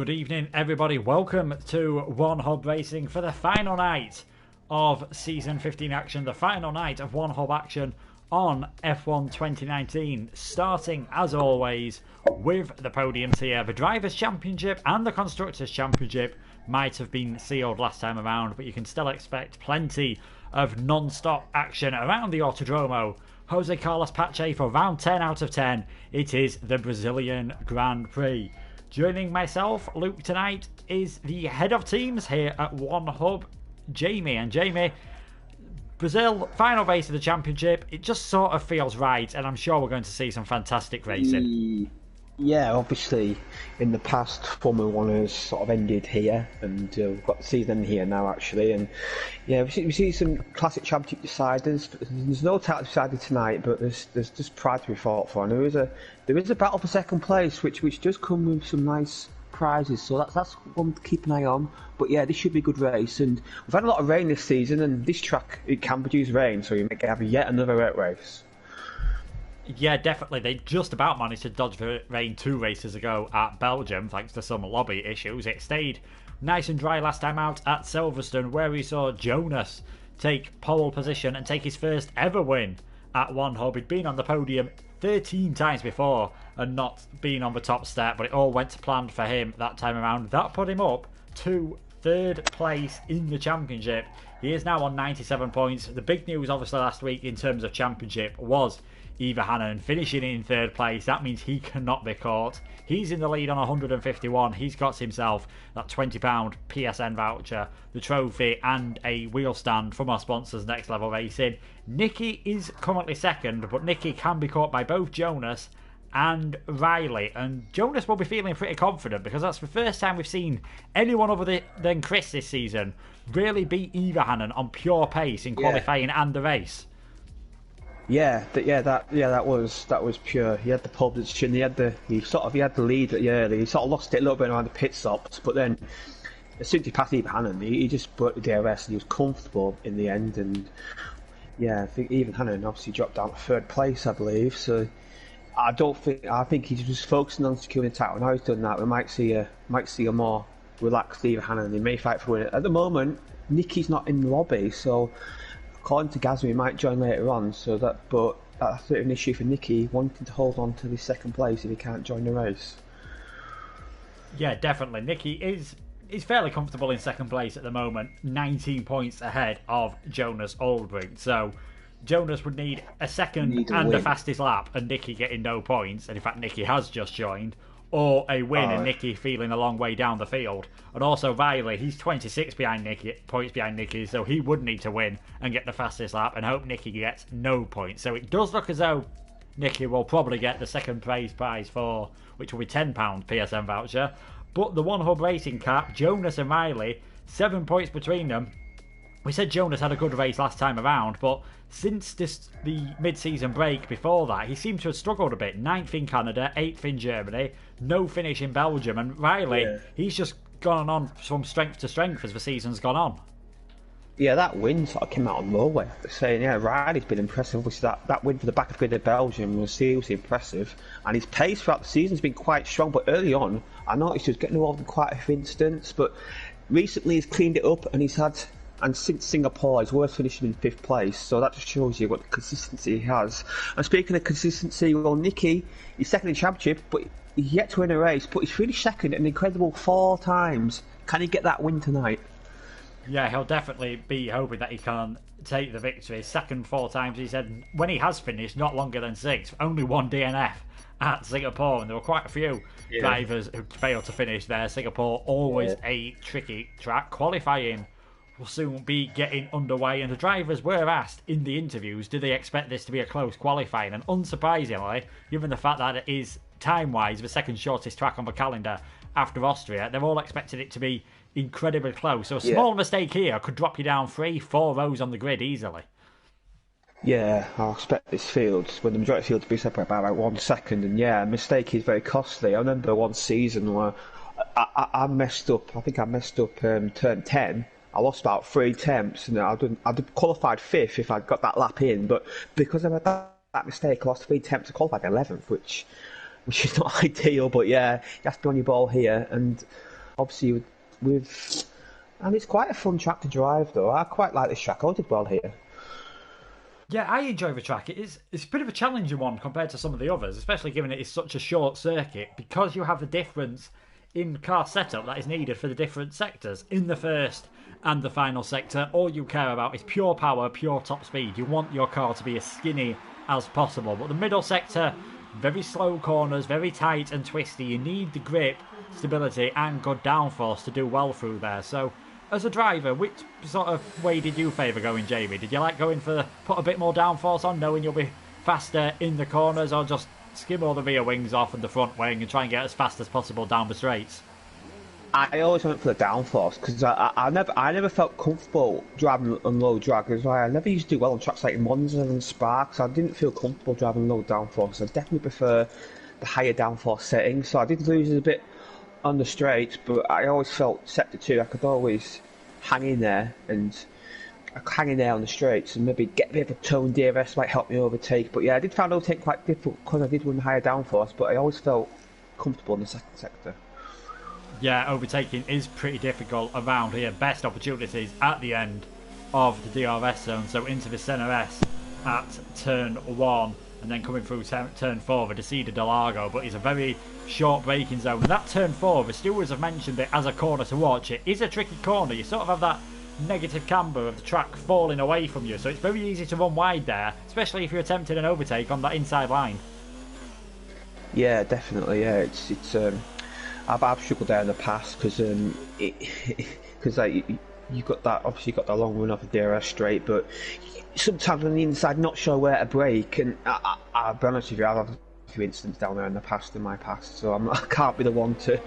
Good evening, everybody. Welcome to One Hub Racing for the final night of Season 15 action, the final night of One Hub action on F1 2019, starting, as always, with the Podium tier. The Drivers' Championship and the Constructors' Championship might have been sealed last time around, but you can still expect plenty of non-stop action around the Autodromo. Jose Carlos Pache for round 10 out of 10. It is the Brazilian Grand Prix. Joining myself, Luke, tonight is the head of teams here at One Hub, Jamie. And Jamie, Brazil, final race of the championship, it just sort of feels right, and I'm sure we're going to see some fantastic racing. Yeah, obviously, in the past, Formula One has sort of ended here, and we've got the season here now, actually. And yeah, we see some classic championship deciders. There's no title decided tonight, but there's just pride to be fought for. And there is a battle for second place, which does come with some nice prizes. So that's one to keep an eye on. But yeah, this should be a good race. And we've had a lot of rain this season, and this track, it can produce rain, so you may have yet another wet race. Yeah, definitely. They just about managed to dodge the rain 2 races ago at Belgium, thanks to some lobby issues. It stayed nice and dry last time out at Silverstone, where we saw Jonas take pole position and take his first ever win at One Hub. He'd been on the podium 13 times before and not been on the top step, but it all went to plan for him that time around. That put him up to 3rd place in the championship. He is now on 97 points. The big news, obviously, last week in terms of championship was Eva Hannon finishing in 3rd place. That means he cannot be caught. He's in the lead on 151. He's got himself that £20 PSN voucher, the trophy, and a wheel stand from our sponsors, Next Level Racing. Nicky is currently 2nd, but Nicky can be caught by both Jonas and Riley. And Jonas will be feeling pretty confident because that's the first time we've seen anyone other than Chris this season really beat Eva Hannon on pure pace in qualifying and the race. That was pure. He had the pole position. He had the lead early. He sort of lost it a little bit around the pit stops, but then as soon as he passed Eva Hannon, he just broke the DRS and he was comfortable in the end. And yeah, I think Eva Hannon obviously dropped down to 3rd place, I believe. So I think he's just focusing on securing the title. Now he's done that, we might see a more relaxed Eva Hannon. He may fight for it. At the moment, Nicky's not in the lobby, so according to Gazmi, he might join later on. But that's a bit of an issue for Nicky, wanting to hold on to the 2nd place if he can't join the race. Yeah, definitely. Nicky is fairly comfortable in 2nd place at the moment, 19 points ahead of Jonas Aldbrink. So Jonas would need a second and a fastest lap, and Nicky getting no points. And in fact, Nicky has just joined. Or a win and Nicky feeling a long way down the field. And also Riley, he's 26 points behind Nicky, so he would need to win and get the fastest lap and hope Nicky gets no points. So it does look as though Nicky will probably get the 2nd prize for, which will be £10 PSN voucher. But the One Hub Racing cap, Jonas and Riley, 7 points between them. We said Jonas had a good race last time around, but since the mid-season break before that, he seemed to have struggled a bit. 9th in Canada, 8th in Germany, no finish in Belgium. And Riley, he's just gone on from strength to strength as the season's gone on. Yeah, that win sort of came out of nowhere. Saying, Riley's been impressive. Obviously, that win for the back of grid of Belgium was seriously impressive. And his pace throughout the season has been quite strong. But early on, I noticed he was getting involved in quite a few incidents. But recently he's cleaned it up, and and since Singapore, he's worth finishing in 5th place. So that just shows you what consistency he has. And speaking of consistency, well, Nicky, he's 2nd in the championship, but he's yet to win a race. But he's finished 2nd an incredible 4 times. Can he get that win tonight? Yeah, he'll definitely be hoping that he can take the victory. 2nd 4 times, he said, when he has finished, not longer than 6th. Only 1 DNF at Singapore, and there were quite a few drivers who failed to finish there. Singapore, always a tricky track. Qualifying will soon be getting underway, and the drivers were asked in the interviews, do they expect this to be a close qualifying? And unsurprisingly, given the fact that it is time-wise the 2nd shortest track on the calendar after Austria, they're all expecting it to be incredibly close. So a small mistake here could drop you down 3-4 rows on the grid easily. Yeah, I expect this field, when the majority of the field to be separated by about 1 second, and a mistake is very costly. I remember one season where I messed up, turn 10. I lost about 3 attempts, and I'd qualified 5th if I'd got that lap in, but because I had that mistake, I lost 3 attempts. I qualified 11th, which is not ideal, but you have to be on your ball here. And obviously with and it's quite a fun track to drive though. I quite like this track. I did well here. Yeah, I enjoy the track. It's a bit of a challenging one compared to some of the others, especially given it is such a short circuit, because you have the difference in car setup that is needed for the different sectors. In the first and the final sector, all you care about is pure power, pure top speed. You want your car to be as skinny as possible. But the middle sector, very slow corners, very tight and twisty. You need the grip, stability and good downforce to do well through there. So as a driver, which sort of way did you favour going, Jamie? Did you like going for put a bit more downforce on, knowing you'll be faster in the corners, or just skim all the rear wings off and the front wing and try and get as fast as possible down the straights? I always went for the downforce because I never felt comfortable driving on low drag. As well. I never used to do well on tracks like Monza and Sparks. I didn't feel comfortable driving low downforce. I definitely prefer the higher downforce settings. So I did lose a bit on the straights, but I always felt sector 2 I could always hang in there and hanging there on the straights and maybe get a bit of a tone. DRS might help me overtake, but yeah, I did find overtake quite difficult because I did run higher downforce, but I always felt comfortable in the second sector. Yeah, overtaking is pretty difficult around here. Best opportunities at the end of the DRS zone, so into the centre S at turn 1 and then coming through turn 4, the Descida de Largo, but it's a very short braking zone. And that turn 4, the stewards have mentioned it as a corner to watch. It is a tricky corner. You sort of have that negative camber of the track falling away from you, so it's very easy to run wide there, especially if you're attempting an overtake on that inside line. Yeah, definitely. Yeah, it's I've struggled there in the past because like you got that, obviously you got that long run off the DRS straight, but sometimes on the inside not sure where to brake, and I'll be honest with you, I've had a few incidents down there in my past, so I can't be the one to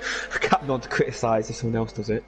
criticise if someone else does it.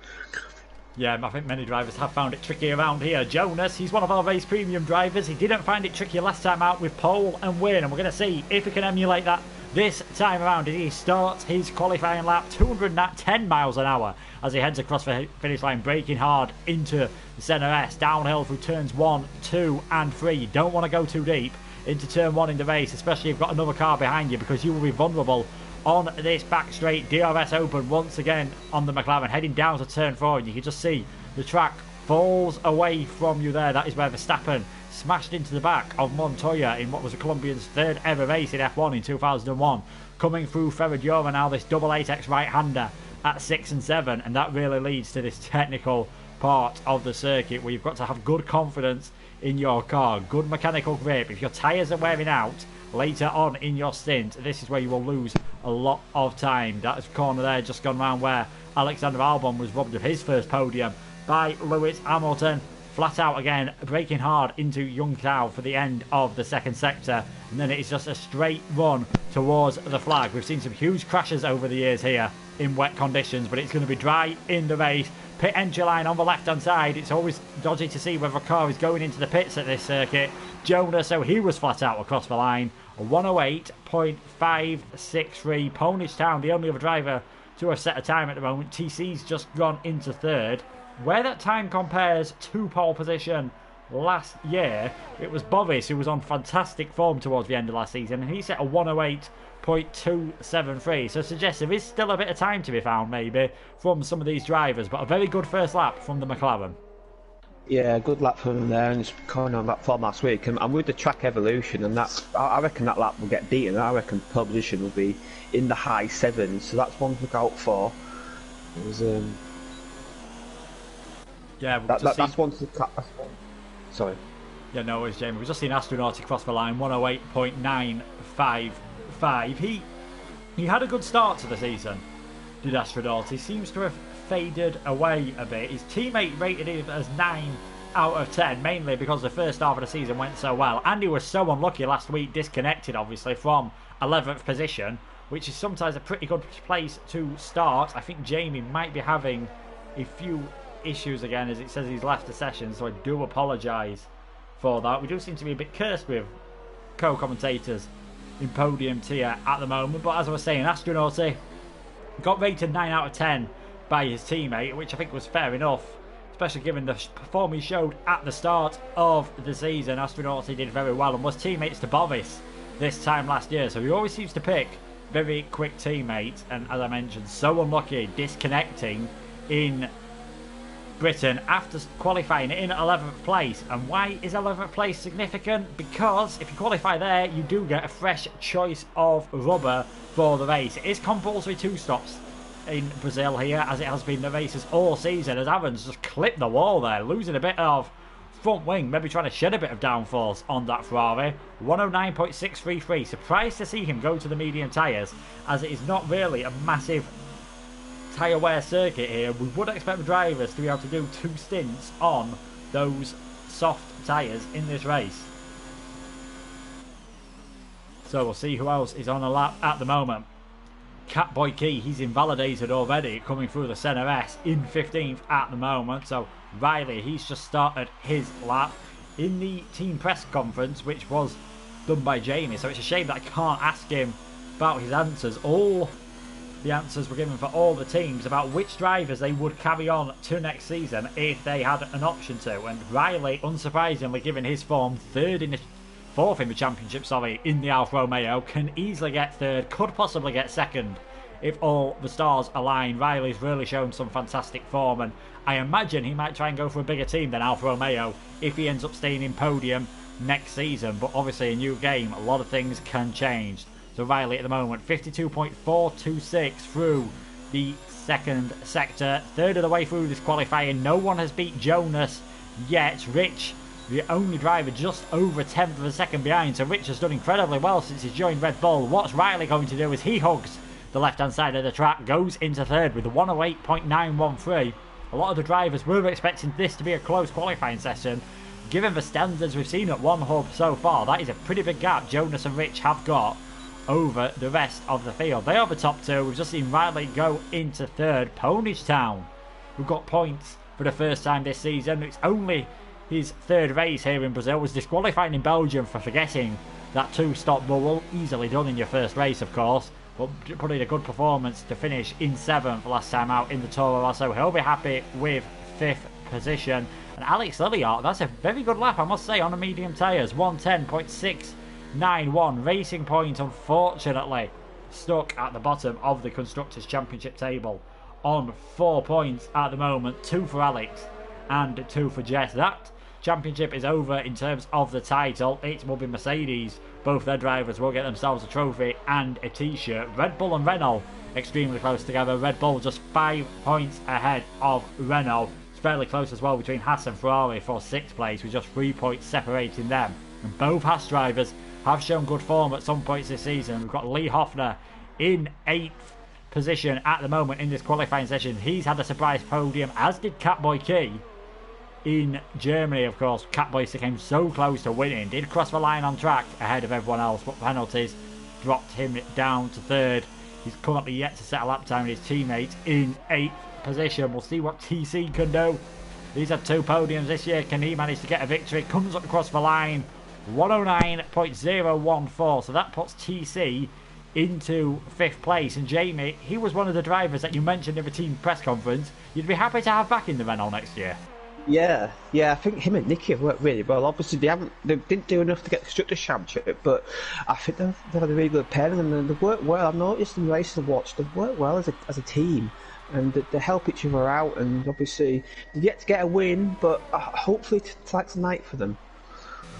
Yeah, I think many drivers have found it tricky around here. Jonas, he's one of our race premium drivers. He didn't find it tricky last time out with pole and win, and we're going to see if he can emulate that this time around as he starts his qualifying lap 210 miles an hour as he heads across the finish line, braking hard into the centre S, downhill through turns 1, 2 and 3. You don't want to go too deep into turn 1 in the race, especially if you've got another car behind you, because you will be vulnerable on this back straight. DRS open once again on the McLaren, heading down to turn 4, and you can just see the track falls away from you there. That is where Verstappen smashed into the back of Montoya in what was a Colombian's third ever race in F1 in 2001. Coming through Ferradura now, this double 8X right-hander at 6 and 7, and that really leads to this technical part of the circuit where you've got to have good confidence in your car, good mechanical grip. If your tyres are wearing out later on in your stint, this is where you will lose a lot of time. That is corner there just gone round where Alexander Albon was robbed of his first podium by Lewis Hamilton. Flat out again, braking hard into Yungtao for the end of the second sector, and then it is just a straight run towards the flag. We've seen some huge crashes over the years here in wet conditions, but it's going to be dry in the race. Pit entry line on the left hand side. It's always dodgy to see whether a car is going into the pits at this circuit. Jonas, so he was flat out across the line. 108.563. Ponish Town, the only other driver to have set a time at the moment. TC's just gone into third. Where that time compares to pole position last year, it was Bovis who was on fantastic form towards the end of last season, and he set a 108.273, so suggests there is still a bit of time to be found maybe from some of these drivers, but a very good first lap from the McLaren. Yeah, good lap from him there, and it's coming on that form last week, and with the track evolution, and that I reckon that lap will get beaten. I reckon pole position will be in the high 7s, so that's one to look out for. It was yeah, that's one to sorry. Yeah, no worries, Jamie. We've just seen Astronaut cross the line, 108.955. He had a good start to the season, did Astronaut. He seems to have faded away a bit. His teammate rated him as 9 out of 10, mainly because the first half of the season went so well. And he was so unlucky last week, disconnected, obviously, from 11th position, which is sometimes a pretty good place to start. I think Jamie might be having a few issues again, as it says he's left the session, so I do apologise for that. We do seem to be a bit cursed with co-commentators in Podium tier at the moment, but as I was saying, Astronauty got rated 9 out of 10 by his teammate, which I think was fair enough, especially given the form he showed at the start of the season. Astronauty did very well and was teammates to Bovis this time last year, so he always seems to pick very quick teammate, and as I mentioned, so unlucky disconnecting in Britain after qualifying in 11th place. And why is 11th place significant? Because if you qualify there, you do get a fresh choice of rubber for the race. It is compulsory 2 stops in Brazil here, as it has been the races all season, as Evans just clipped the wall there, losing a bit of front wing, maybe trying to shed a bit of downforce on that Ferrari. 109.633. Surprised to see him go to the medium tyres, as it is not really a massive tyre wear circuit here. We would expect the drivers to be able to do 2 stints on those soft tyres in this race. So we'll see who else is on a lap at the moment. Catboy Key, he's invalidated already, coming through the centre S in 15th at the moment. So Riley, he's just started his lap in the team press conference, which was done by Jamie. So it's a shame that I can't ask him about his answers. All the answers were given for all the teams about which drivers they would carry on to next season if they had an option to. And Riley, unsurprisingly, given his form, fourth in the championship, in the Alfa Romeo, can easily get 3rd, could possibly get 2nd if all the stars align. Riley's really shown some fantastic form, and I imagine he might try and go for a bigger team than Alfa Romeo if he ends up staying in Podium next season. But obviously a new game, a lot of things can change. So Riley at the moment, 52.426 through the 2nd sector. 3rd of the way through this qualifying. No one has beat Jonas yet. Rich, the only driver, just over 10th of a second behind. So Rich has done incredibly well since he's joined Red Bull. What's Riley going to do as he hugs the left-hand side of the track, goes into 3rd with a 108.913. A lot of the drivers were expecting this to be a close qualifying session. Given the standards we've seen at one hub so far, that is a pretty big gap Jonas and Rich have got over the rest of the field. They are the top 2. We've just seen Riley go into 3rd. Ponage Town, who got points for the first time this season. It's only his 3rd race here in Brazil. Was disqualified in Belgium for forgetting that 2-stop rule. Easily done in your first race, of course, but put in a good performance to finish in 7th last time out in the Toro Rosso. He'll be happy with 5th position. And Alex Lilliart, that's a very good lap, I must say, on the medium tyres. 110.691. Racing Point, unfortunately, stuck at the bottom of the Constructors' Championship table on 4 points at the moment. 2 for Alex and 2 for Jess. That championship is over in terms of the title. It will be Mercedes. Both their drivers will get themselves a trophy and a t-shirt. Red Bull and Renault extremely close together. Red Bull just 5 points ahead of Renault. It's fairly close as well between Haas and Ferrari for 6th place, with just 3 points separating them. And both Haas drivers have shown good form at some points this season. We've got Lee Hoffner in 8th position at the moment in this qualifying session. He's had a surprise podium, as did Catboy Key in Germany, of course. Catboy came so close to winning, did cross the line on track ahead of everyone else, but penalties dropped him down to 3rd. He's currently yet to set a lap time with his teammate in 8th position. We'll see what TC can do. He's had 2 podiums this year. Can he manage to get a victory? Comes up across the line, 109.014. So that puts TC into 5th place. And Jamie, he was one of the drivers that you mentioned in the team press conference you'd be happy to have back in the Renault next year. Yeah, I think him and Nicky have worked really well. Obviously, they didn't do enough to get the Constructors' Championship, but I think they've had a really good pairing, and they've worked well. I've noticed in the races I've watched, they've worked well as a team, and they help each other out. And obviously, they've yet to get a win, but hopefully tonight's the night for them.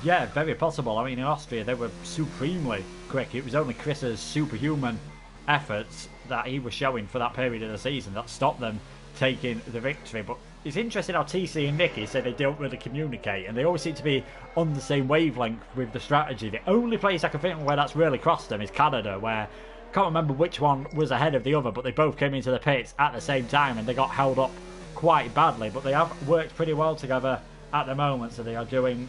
Yeah, very possible. I mean, in Austria, they were supremely quick. It was only Chris's superhuman efforts that he was showing for that period of the season that stopped them taking the victory. But it's interesting how TC and Nicky say they don't really communicate, and they always seem to be on the same wavelength with the strategy. The only place I can think where that's really crossed them is Canada, where I can't remember which one was ahead of the other, but they both came into the pits at the same time and they got held up quite badly. But they have worked pretty well together at the moment, so they are doing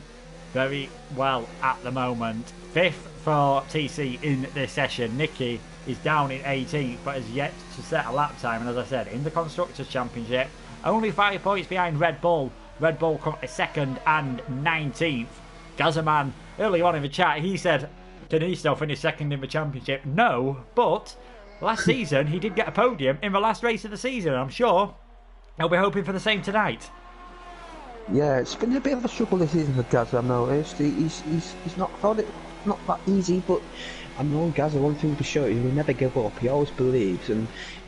very well at the moment. 5th for TC in this session. Nicky is down in 18th, but has yet to set a lap time. And as I said, in the Constructors' Championship, only 5 points behind Red Bull. Red Bull currently 2nd and 19th. Gazaman, early on in the chat, he said, can he still finish 2nd in the championship? No, but last season he did get a podium in the last race of the season. I'm sure he'll be hoping for the same tonight. Yeah, it's been a bit of a struggle this season for Gaza. I've noticed he's not found it not that easy, but I know Gaza. One thing for sure, he will never give up. He always believes, and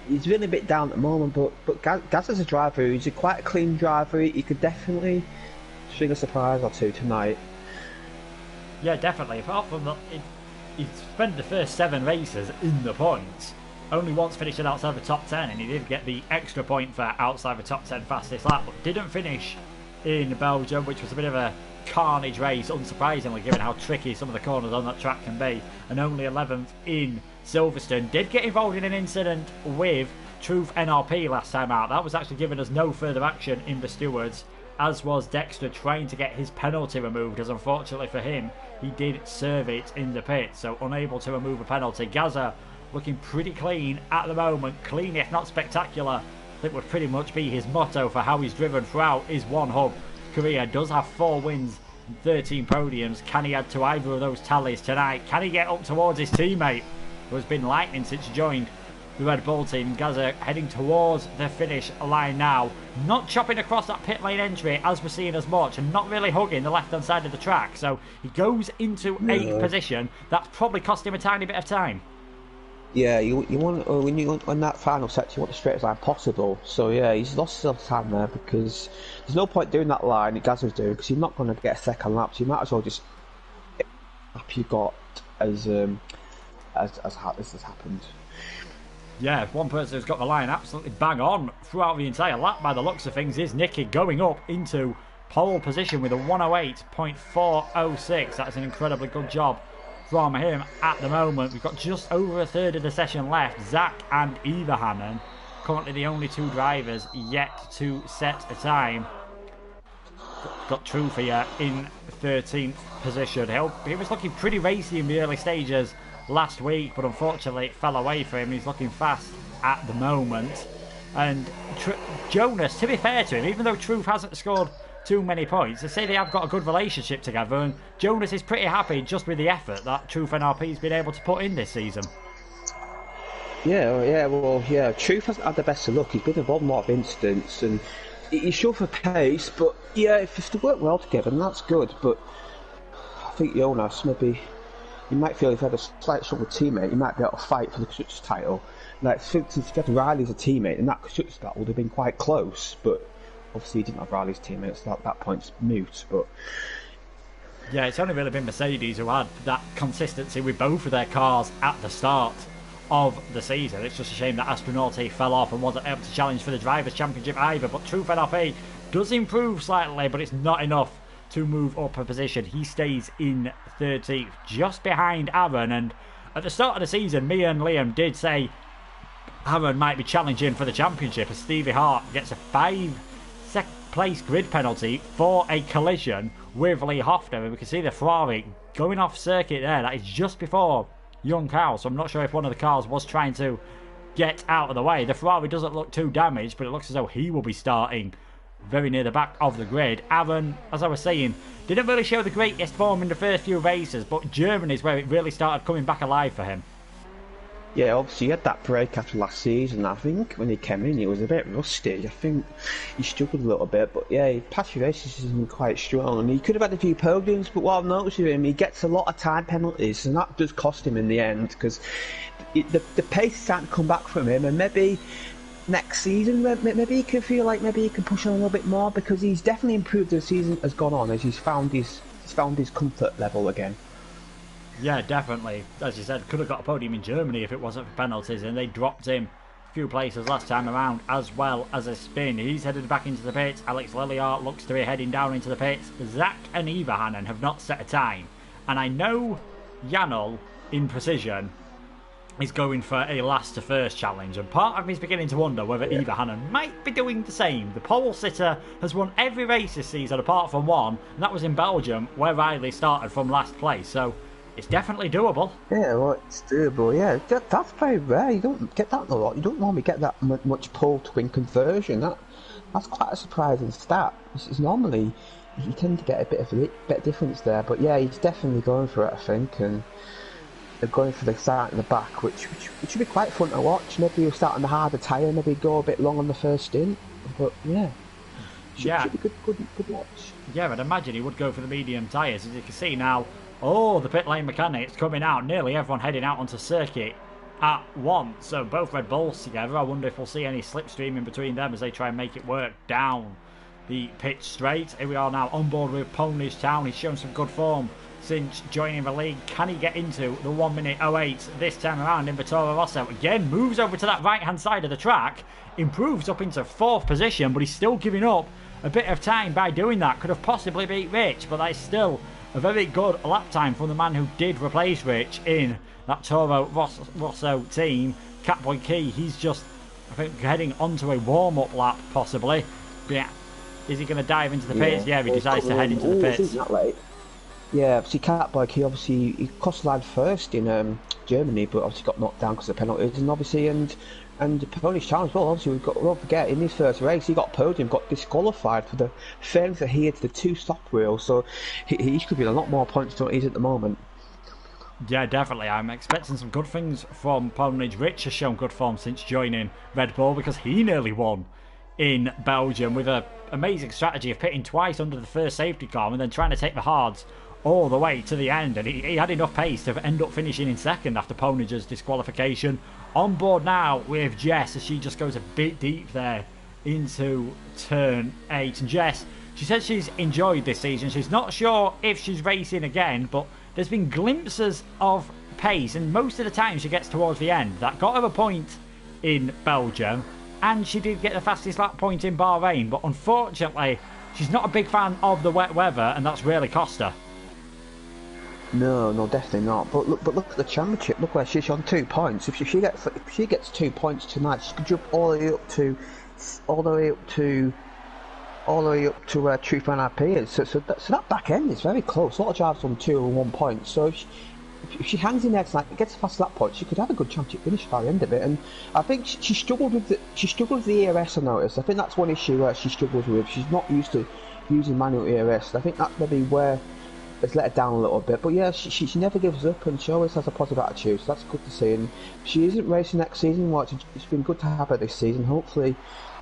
he's really a bit down at the moment. But Gaza's a driver. He's quite a clean driver. He could definitely swing a surprise or two tonight. Yeah, definitely. Apart from that, he spent the first 7 races in the points. Only once finished outside the top 10, and he did get the extra point for outside the top 10 fastest lap, but didn't finish in Belgium, which was a bit of a carnage race, unsurprisingly, given how tricky some of the corners on that track can be. And only 11th in Silverstone. Did get involved in an incident with Truth NRP last time out. That was actually giving us no further action in the stewards, as was Dexter trying to get his penalty removed, as unfortunately for him, he did serve it in the pit, so unable to remove a penalty. Gaza looking pretty clean at the moment. Clean, if not spectacular, I think would pretty much be his motto for how he's driven throughout his one hub career. Does have 4 wins and 13 podiums. Can he add to either of those tallies tonight? Can he get up towards his teammate, who has been lightning since he joined the Red Bull team? Gaza heading towards the finish line now, not chopping across that pit lane entry as we're seeing as much, and not really hugging the left hand side of the track, so he goes into 8th position. That's probably cost him a tiny bit of time. Yeah, you want when you on that final section, you want the straightest line possible. So yeah, he's lost some time there because there's no point doing that line that Gaz was doing because you're not going to get a second lap. So you might as well just lap you got as has happened. Yeah, one person who's got the line absolutely bang on throughout the entire lap by the looks of things is Nicky, going up into pole position with a 108.406. That's an incredibly good job from him at the moment. We've got just over a third of the session left. Zach and Ivahanen, currently the only 2 drivers yet to set a time. Got Truth here in 13th position. He was looking pretty racy in the early stages last week, but unfortunately it fell away for him. He's looking fast at the moment. And Jonas, to be fair to him, even though Truth hasn't scored too many points, they say they have got a good relationship together, and Jonas is pretty happy just with the effort that Truth NRP's been able to put in this season. Yeah, Truth hasn't had the best of luck. He's been involved in a lot of incidents, and he's sure for pace, but yeah, if they work well together, then that's good. But I think Jonas, maybe you might feel if he had a slight stronger teammate, he might be able to fight for the constructors title. Like, since if you had Riley as a teammate, then that constructors battle would have been quite close, but obviously he didn't have Riley's teammates, so at that point's moot. But yeah, it's only really been Mercedes who had that consistency with both of their cars at the start of the season. It's just a shame that Astronauti fell off and wasn't able to challenge for the Drivers' Championship either. But Truth NRP does improve slightly, but it's not enough to move up a position. He stays in 13th, just behind Aaron. And at the start of the season, me and Liam did say Aaron might be challenging for the championship as Stevie Hart gets a 5th place grid penalty for a collision with Lee Hofner. And we can see the Ferrari going off circuit there. That is just before Young Cow, so I'm not sure if one of the cars was trying to get out of the way. The Ferrari doesn't look too damaged, but it looks as though he will be starting very near the back of the grid. Aaron, as I was saying, didn't really show the greatest form in the first few races, but Germany is where it really started coming back alive for him. yeah, obviously he had that break after last season. I think when he came in, he was a bit rusty. I think he struggled a little bit, but yeah, his past few races has been quite strong. And he could have had a few podiums, but what I've noticed with him, he gets a lot of time penalties, and that does cost him in the end because the pace is starting to come back from him, and maybe next season, maybe he can feel like maybe he can push on a little bit more because he's definitely improved as the season has gone on, as he's found his comfort level again. Yeah, definitely. As you said, could have got a podium in Germany if it wasn't for penalties, and they dropped him a few places last time around, as well as a spin. He's headed back into the pits. Alex Lilliard looks to be heading down into the pits. Zach and Ivahanen have not set a time, and I know Janol in Precision is going for a last to first challenge, and part of me is beginning to wonder whether Ivahanen might be doing the same. The pole sitter has won every race this season apart from one, and that was in Belgium, where Riley started from last place, so it's definitely doable. Yeah, well, it's doable, yeah. That's very rare. You don't get that a lot. You don't normally get that much pole to win conversion. That's quite a surprising stat. It's normally, you tend to get a bit of difference there, but yeah, he's definitely going for it, I think, and they're going for the start in the back, which should be quite fun to watch. Maybe he'll start on the harder tyre, maybe go a bit long on the first stint, but yeah, Should be good watch. Yeah, I'd imagine he would go for the medium tyres. As you can see now, the pit lane mechanics coming out. Nearly everyone heading out onto circuit at once. So both Red Bulls together. I wonder if we'll see any slipstream in between them as they try and make it work down the pitch straight. Here we are now on board with Ponish Town. He's shown some good form since joining the league. Can he get into the 1 minute 08 this time around in Toro Rosso? Again, moves over to that right hand side of the track, improves up into 4th position, but he's still giving up a bit of time by doing that. Could have possibly beat Rich, but that is still a very good lap time from the man who did replace Rich in that Toro Rosso team. Catboy Key, he's just, I think, heading onto a warm-up lap possibly. But yeah, is he going to dive into the pits? Yeah, he decides to head into the pits. Yeah, obviously Catboy Key, obviously he crossed the line first in Germany, but obviously got knocked down because of penalties, and obviously and Ponish Town as well. Obviously don't forget, in his first race he got Podium, got disqualified for the fairness that he had to the 2 stop wheels, so he could be a lot more points than what he's at the moment. Yeah, definitely. I'm expecting some good things from Ponish. Rich has shown good form since joining Red Bull because he nearly won in Belgium with an amazing strategy of pitting twice under the first safety car and then trying to take the hards all the way to the end, and he had enough pace to end up finishing in 2nd after Ponish's disqualification. On board now with Jess as she just goes a bit deep there into turn 8, and Jess, she says she's enjoyed this season. She's not sure if she's racing again, but there's been glimpses of pace, and most of the time she gets towards the end. That got her a point in Belgium, and she did get the fastest lap point in Bahrain, but unfortunately she's not a big fan of the wet weather, and that's really cost her. No, definitely not. But look at the championship. Look where she's on 2 points. If she gets 2 points tonight, she could jump all the way up to Truth Man RP. So that back end is very close. A lot of drivers on 2 and 1 point. So if she hangs in there tonight, gets a fast lap point, she could have a good championship finish by the end of it. And I think she struggled with the ERS. I noticed. I think that's one issue where she struggles with. She's not used to using manual ERS. I think that's maybe where it's let her down a little bit, but yeah, she never gives up and she always has a positive attitude, so that's good to see. And she isn't racing next season, it's been good to have her this season. Hopefully,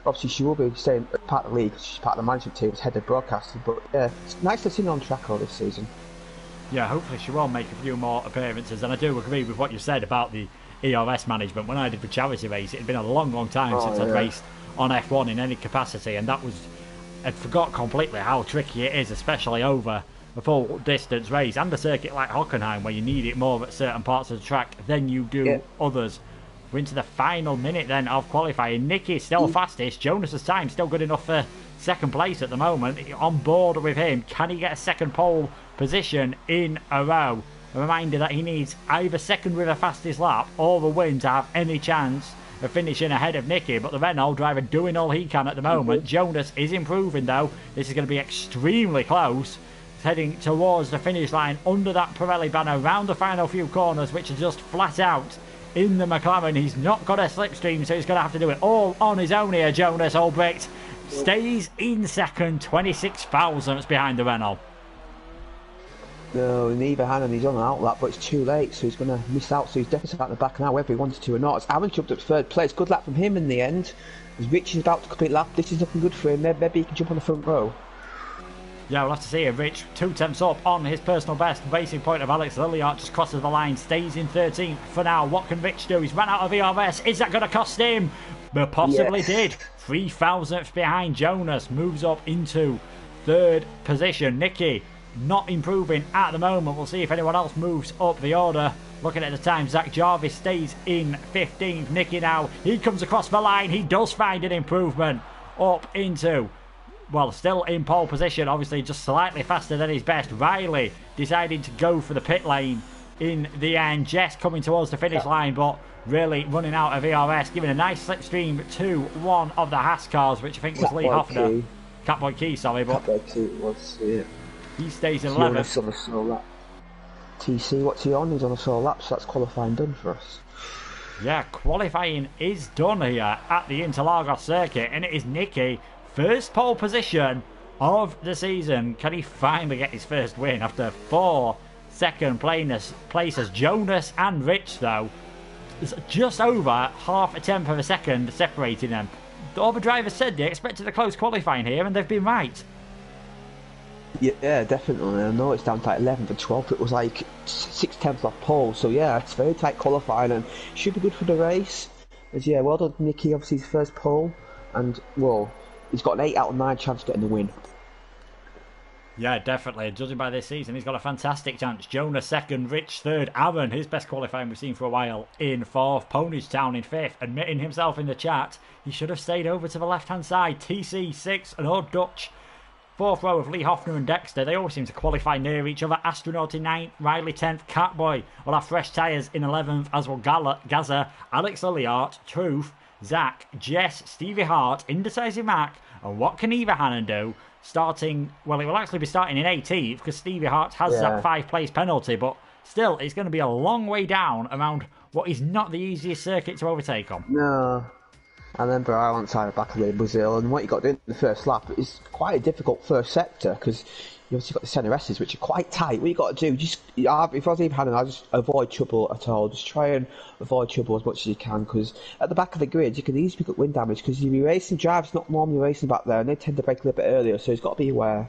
obviously she will be staying part of the league because she's part of the management team as head of broadcasting, but yeah, it's nice to see her on track all this season. Yeah, hopefully she will make a few more appearances, and I do agree with what you said about the ERS management. When I did the charity race, it had been a long time since I'd raced on F1 in any capacity, and I'd forgot completely how tricky it is, especially over a full distance race and a circuit like Hockenheim where you need it more at certain parts of the track than you do others. We're into the final minute then of qualifying. Nicky still fastest. Jonas's time still good enough for 2nd place at the moment. On board with him, can he get a 2nd pole position in a row? A reminder that he needs either 2nd with a fastest lap or the win to have any chance of finishing ahead of Nicky, but the Renault driver doing all he can at the moment. Jonas is improving though. This is going to be extremely close. Heading towards the finish line under that Pirelli banner, round the final few corners, which are just flat out in the McLaren. He's not got a slipstream, so he's going to have to do it all on his own here. Jonas Albrecht stays in 2nd, 26 thousandths behind the Renault. No, neither hand, he's on an outlap, but it's too late, so he's going to miss out, so he's definitely out the back now, whether he wanted to or not. As Aaron jumped up 3rd place, good lap from him in the end. As Rich is about to complete lap, this is looking good for him, maybe he can jump on the front row. Yeah, we'll have to see if Rich 2 tenths up on his personal best. Racing point of Alex Lilliart just crosses the line, stays in 13th for now. What can Rich do? He's run out of ERS. Is that going to cost him? But possibly did. 3 thousandths behind Jonas, moves up into 3rd position. Nicky not improving at the moment. We'll see if anyone else moves up the order. Looking at the time, Zach Jarvis stays in 15th. Nicky now, he comes across the line. He does find an improvement up into, well, still in pole position, obviously just slightly faster than his best. Riley deciding to go for the pit lane in the end. Jess coming towards the finish line, but really running out of ERS, giving a nice slipstream to one of the Haas cars, which I think was Lee Hoffner. Catboy Key, sorry, but Catboy Key was, yeah. He stays in 11th. On a solo lap. TC, what's he on? He's on a solo lap, so that's qualifying done for us. Yeah, qualifying is done here at the Interlagos circuit, and it is Nicky. 1st pole position of the season. Can he finally get his 1st win after 4 second places? Jonas and Rich, though, is just over half a tenth of a second separating them. all the drivers said they expected a close qualifying here, and they've been right. Yeah, definitely. I know it's down to like 11th and 12th. It was like 6/10 off pole. So yeah, it's very tight qualifying and should be good for the race. As yeah, well done, Nicky. Obviously his first pole, and well, he's got an 8 out of 9 chance of getting the win. Yeah, definitely. Judging by this season, he's got a fantastic chance. Jonas second, Rich third, Aaron, his best qualifying we've seen for a while, in fourth. Ponies Town in fifth, admitting himself in the chat he should have stayed over to the left-hand side. TC sixth, and Old Dutch. Fourth row of Lee Hoffner and Dexter. They always seem to qualify near each other. Astronaut in 9th, Riley 10th, Catboy will have fresh tyres in 11th, as will Gaza, Alex Lilliart, Truth, Zach, Jess, Stevie Hart, Indecisive Mac, and what can Ivahanen do? Starting, well, it will actually be starting in 18th because Stevie Hart has that 5-place penalty, but still, it's going to be a long way down around what is not the easiest circuit to overtake on. No. And then Brian on side back in Brazil, and what you got to do in the first lap is quite a difficult first sector because you obviously got the centre S's which are quite tight. What you got to do, if I was Ivahanen, I'd just avoid trouble at all. Just try and avoid trouble as much as you can because at the back of the grid you can easily pick up wind damage because you'll be racing drivers not normally racing back there and they tend to break a little bit earlier, so he's got to be aware.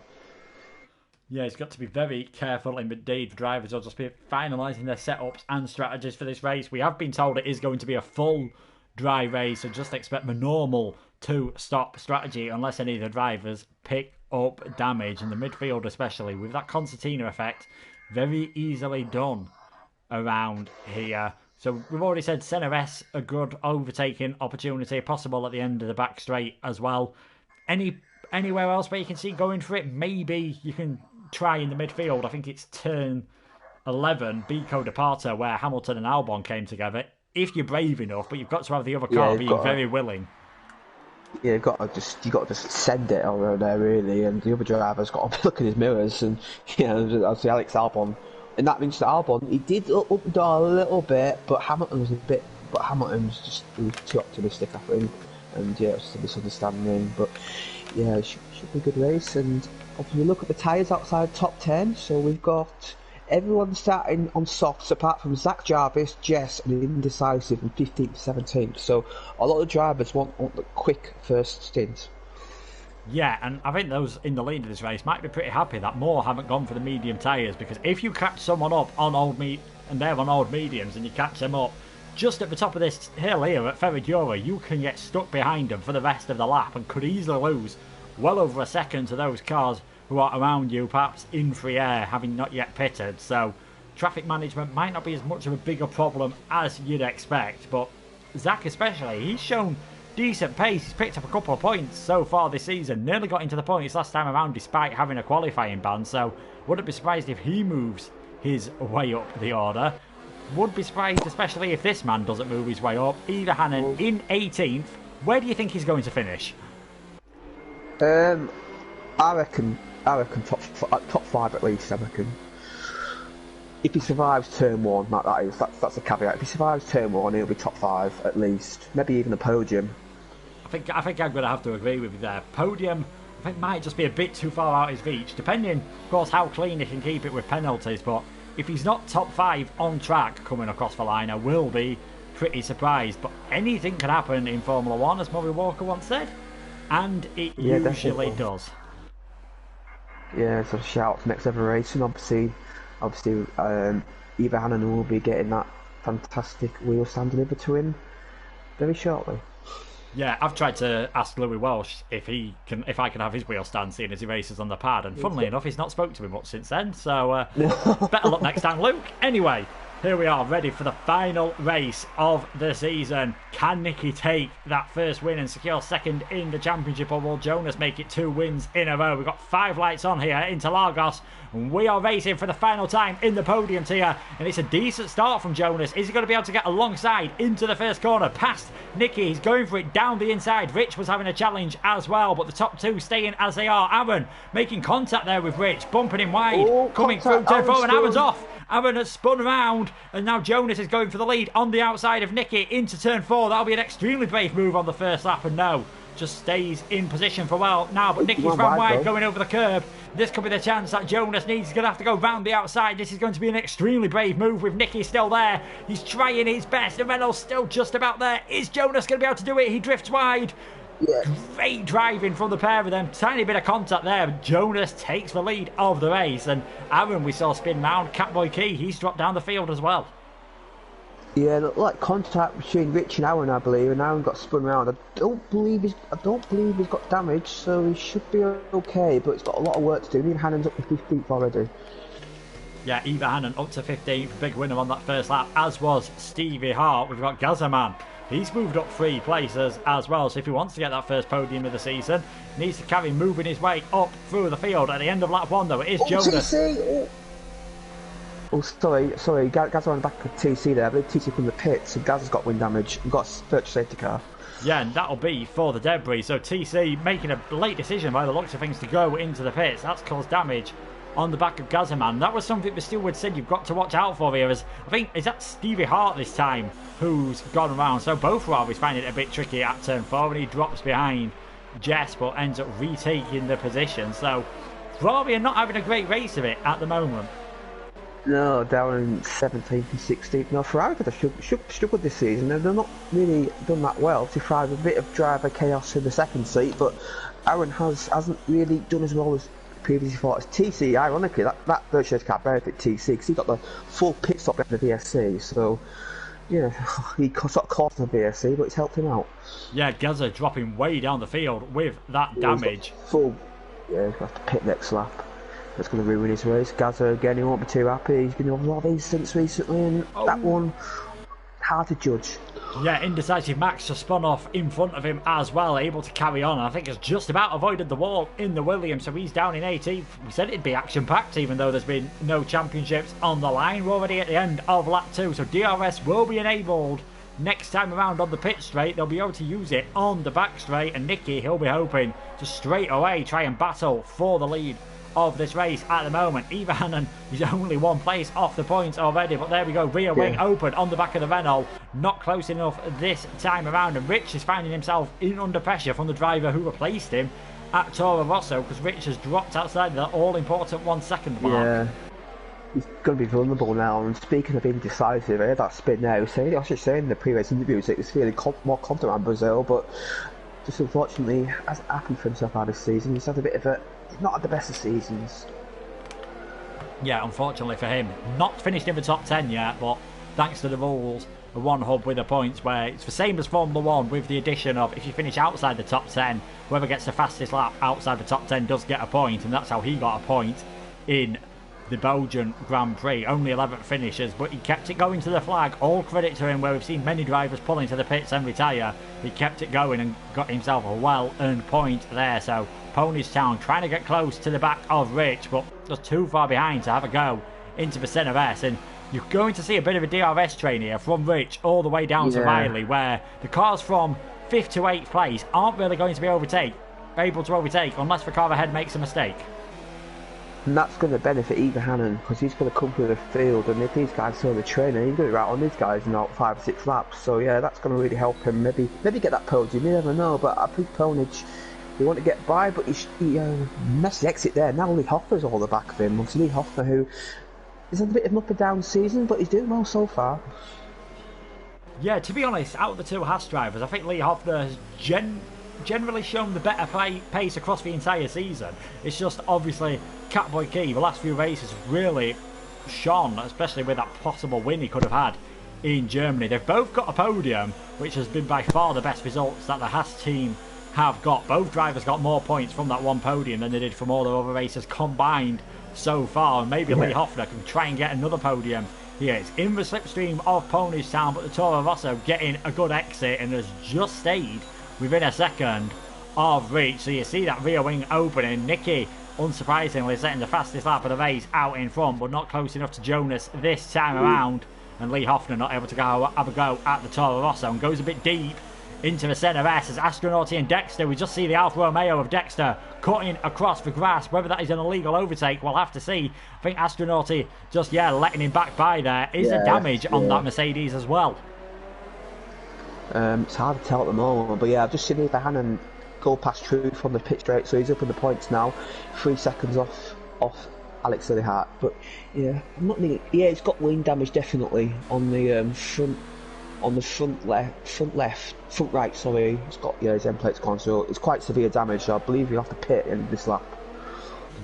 Yeah, he's got to be very careful indeed. The drivers will just be finalising their setups and strategies for this race. We have been told it is going to be a full dry race, so just expect the normal 2-stop strategy unless any of the drivers pick up damage, and the midfield especially with that concertina effect very easily done around here. So we've already said Senna S, a good overtaking opportunity possible at the end of the back straight as well. Anywhere else where you can see going for it, maybe you can try in the midfield. I think it's turn 11, Bico Departa, where Hamilton and Albon came together. If you're brave enough, but you've got to have the other car being very willing. Yeah, you got to just send it around there really, and the other driver's got to look in his mirrors, and obviously Alex Albon. And that means that Albon, he did up the door a little bit, but Hamilton was just too optimistic, I think, and yeah, it was just a misunderstanding. But yeah, it should be a good race, and if you look at the tyres outside top 10, so we've got everyone starting on softs apart from Zach Jarvis, Jess, and Indecisive in 15th, 17th. So a lot of drivers want the quick first stint. Yeah, and I think those in the lead of this race might be pretty happy that more haven't gone for the medium tyres, because if you catch someone up on and they're on old mediums, and you catch them up just at the top of this hill here at Ferradura, you can get stuck behind them for the rest of the lap and could easily lose well over a second to those cars who are around you, perhaps in free air, having not yet pitted. So traffic management might not be as much of a bigger problem as you'd expect, but Zach especially, he's shown decent pace. He's picked up a couple of points so far this season, nearly got into the points last time around despite having a qualifying ban, so wouldn't be surprised if he moves his way up the order. Would be surprised especially if this man doesn't move his way up. Ivahanen in 18th. Where do you think he's going to finish? I reckon top 5 at least. I reckon if he survives turn 1, that's a caveat. If he survives turn 1, he'll be top 5 at least, maybe even a podium. I think I'm going to have to agree with you there. Podium, I think, might just be a bit too far out of his reach, depending, of course, how clean he can keep it with penalties. But if he's not top 5 on track coming across the line, I will be pretty surprised. But anything can happen in Formula 1, as Murray Walker once said, and it usually does. Yeah, so shout for next ever race, and obviously, Ivahanen will be getting that fantastic wheel stand delivered to him very shortly. Yeah, I've tried to ask Louis Walsh if I can have his wheel stand, seeing as he races on the pad, and funnily enough, he's not spoke to me much since then. So better luck next time, Luke. Anyway, here we are, ready for the final race of the season. Can Nicky take that first win and secure second in the championship, or will Jonas make it 2 wins in a row? We've got 5 lights on here into Lagos, and we are racing for the final time in the podium tier, and it's a decent start from Jonas. Is he going to be able to get alongside into the first corner past Nicky? He's going for it down the inside. Rich was having a challenge as well, but the top 2 staying as they are. Aaron making contact there with Rich, bumping him wide, coming through turn 4, and Aaron's off. Aaron has spun round, and now Jonas is going for the lead on the outside of Nicky into turn 4. That'll be an extremely brave move on the first lap, and no, just stays in position for well now, but Nicky's ran wide going over the curb. This could be the chance that Jonas needs. He's going to have to go round the outside. This is going to be an extremely brave move with Nicky still there. He's trying his best, and Reynolds still just about there. Is Jonas going to be able to do it? He drifts wide. Yeah. Great driving from the pair of them. Tiny bit of contact there. Jonas takes the lead of the race. And Aaron, we saw spin round. Catboy Key, he's dropped down the field as well. Yeah, like contact between Rich and Aaron, I believe, and Aaron got spun round. I don't believe he's got damage, so he should be okay. But he's got a lot of work to do. Even Hannon's up to 15th already. Yeah, Eva Hannon up to 15th, big winner on that first lap, as was Stevie Hart. We've got Gazaman. He's moved up 3 places as well, so if he wants to get that first podium of the season, needs to carry moving his way up through the field. At the end of lap 1, though, it is Jonas. TC! Oh, sorry, Gaz on the back of TC there. I believe TC from the pits, and Gaz has got wind damage and got a virtual safety car. Yeah, and that'll be for the debris. So TC making a late decision by the looks of things to go into the pits. That's caused damage on the back of Gazaman. That was something the steward said you've got to watch out for here. As I think, is that Stevie Hart this time who's gone around? So both Ferraris find it a bit tricky at turn 4, and he drops behind Jess, but ends up retaking the position. So Ferrari are not having a great race of it at the moment. No, down in 17th and 16th. No, Ferrari could have struggled this season. They've not really done that well. To thrive a bit of driver chaos in the second seat, but Aaron hasn't really done as well as previously thought. As TC, ironically, that virtual can't benefit TC because he got the full pit stop at the VSC. So yeah, he sort of caught the VSC, but it's helped him out. Yeah, Gaza dropping way down the field with that damage. Full, yeah, he'll have to pit next lap. That's going to ruin his race. Gaza again, he won't be too happy. He's been in a lot of incidents recently, and that one, hard to judge. Yeah, indecisive Max just spun off in front of him as well, able to carry on. I think has just about avoided the wall in the Williams, so he's down in 18th. We said it'd be action-packed, even though there's been no championships on the line. We're already at the end of lap 2, so DRS will be enabled next time around on the pit straight. They'll be able to use it on the back straight, and Nicky, he'll be hoping to straight away try and battle for the lead of this race at the moment. Eva Hannon is only 1 place off the points already, but there we go, rear wing open on the back of the Renault, not close enough this time around, and Rich is finding himself in under pressure from the driver who replaced him at Toro Rosso, because Rich has dropped outside the all-important 1 second mark. Yeah, he's going to be vulnerable now. And speaking of indecisive, I had that spin there. I should say in the pre-race interviews, it was feeling more confident on Brazil, but just unfortunately hasn't happened for himself out this season. He's had a bit of a not at the best of seasons. Yeah, unfortunately for him, not finished in the top 10 yet, but thanks to the rules, the one hub with the points, where it's the same as Formula 1 with the addition of if you finish outside the top 10, whoever gets the fastest lap outside the top 10 does get a point, and that's how he got a point in the Belgian Grand Prix. Only 11th finishes, but he kept it going to the flag. All credit to him, where we've seen many drivers pull into the pits and retire. He kept it going and got himself a well-earned point there. So Ponies Town trying to get close to the back of Rich, but just too far behind to have a go into the centre S. And you're going to see a bit of a DRS train here from Rich all the way down to Riley, where the cars from 5th to 8th place aren't really going to be able to overtake unless the car ahead makes a mistake. And that's going to benefit Eva Hannon, because he's going to come through the field, and if these guys saw the trainer, he's going to be right on these guys in about 5 or 6 laps. So yeah, that's going to really help him. Maybe get that podium. You never know. But I think Ponage, he want to get by, but he messed the exit there. Now Lee Hoffner's all the back of him. Obviously Lee Hoffner, who is on a bit of an up and down season, but he's doing well so far. Yeah, to be honest, out of the 2 Haas drivers, I think Lee Hoffner has generally shown the better pace across the entire season. It's just obviously Catboy Key, the last few races really shone, especially with that possible win he could have had in Germany. They've both got a podium, which has been by far the best results that the Haas team have got. Both drivers got more points from that one podium than they did from all the other races combined so far, and maybe Lee Hoffner can try and get another podium. He is in the slipstream of Ponies Town, but the Toro Rosso getting a good exit and has just stayed within a second of Reach. So you see that rear wing opening. Nicky, unsurprisingly, setting the fastest lap of the race out in front, but not close enough to Jonas this time around. And Lee Hoffner not able to have a go at the Toro Rosso, and goes a bit deep into the centre S as Astronauti and Dexter. We just see the Alfa Romeo of Dexter cutting across the grass. Whether that is an illegal overtake, we'll have to see. I think Astronauti just, letting him back by there. Is there damage on that Mercedes as well? It's hard to tell at the moment, but I've just seen Eva Hannon go past Truth on the pit straight, so he's up in the points now, 3 seconds off Alex Lillihart. But I'm not needing. He's got wing damage definitely on the front on the front right. Sorry, it's got his end plate's gone, so it's quite severe damage. So I believe you have to pit in this lap.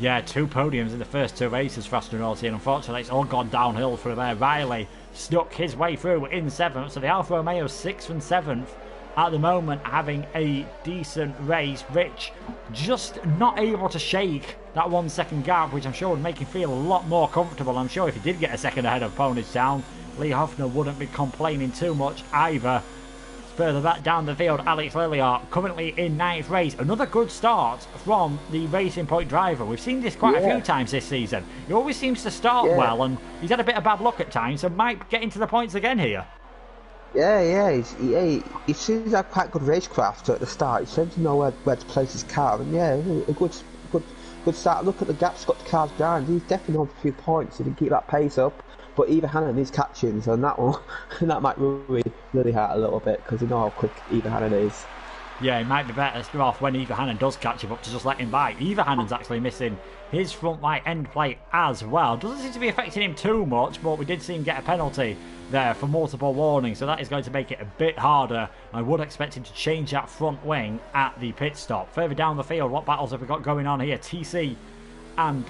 Yeah, 2 podiums in the first 2 races for Astronauti, and unfortunately it's all gone downhill from there. Riley stuck his way through in 7th, so the Alfa Romeo 6th and 7th at the moment having a decent race. Rich just not able to shake that 1 second gap, which I'm sure would make him feel a lot more comfortable. I'm sure if he did get a second ahead of Ponage Town, Lee Hoffner wouldn't be complaining too much either. Further back down the field, Alex Lilliard currently in 9th race. Another good start from the Racing Point driver. We've seen this quite a few times this season. He always seems to start well, and he's had a bit of bad luck at times, so might get into the points again here. He seems to have quite good racecraft at the start. He seems to know where to place his car, and a good start. Look at the gaps got the cars behind. He's definitely on for a few points if he can keep that pace up. But Eva Hannon is catching, so that might worry Lily Hart a little bit, because you know how quick Eva Hannon is. Yeah, it might be better off when Eva Hannon does catch him up to just let him by. Eva Hannon's actually missing his front right end plate as well. Doesn't seem to be affecting him too much, but we did see him get a penalty there for multiple warnings, so that is going to make it a bit harder. I would expect him to change that front wing at the pit stop. Further down the field, what battles have we got going on here? TC and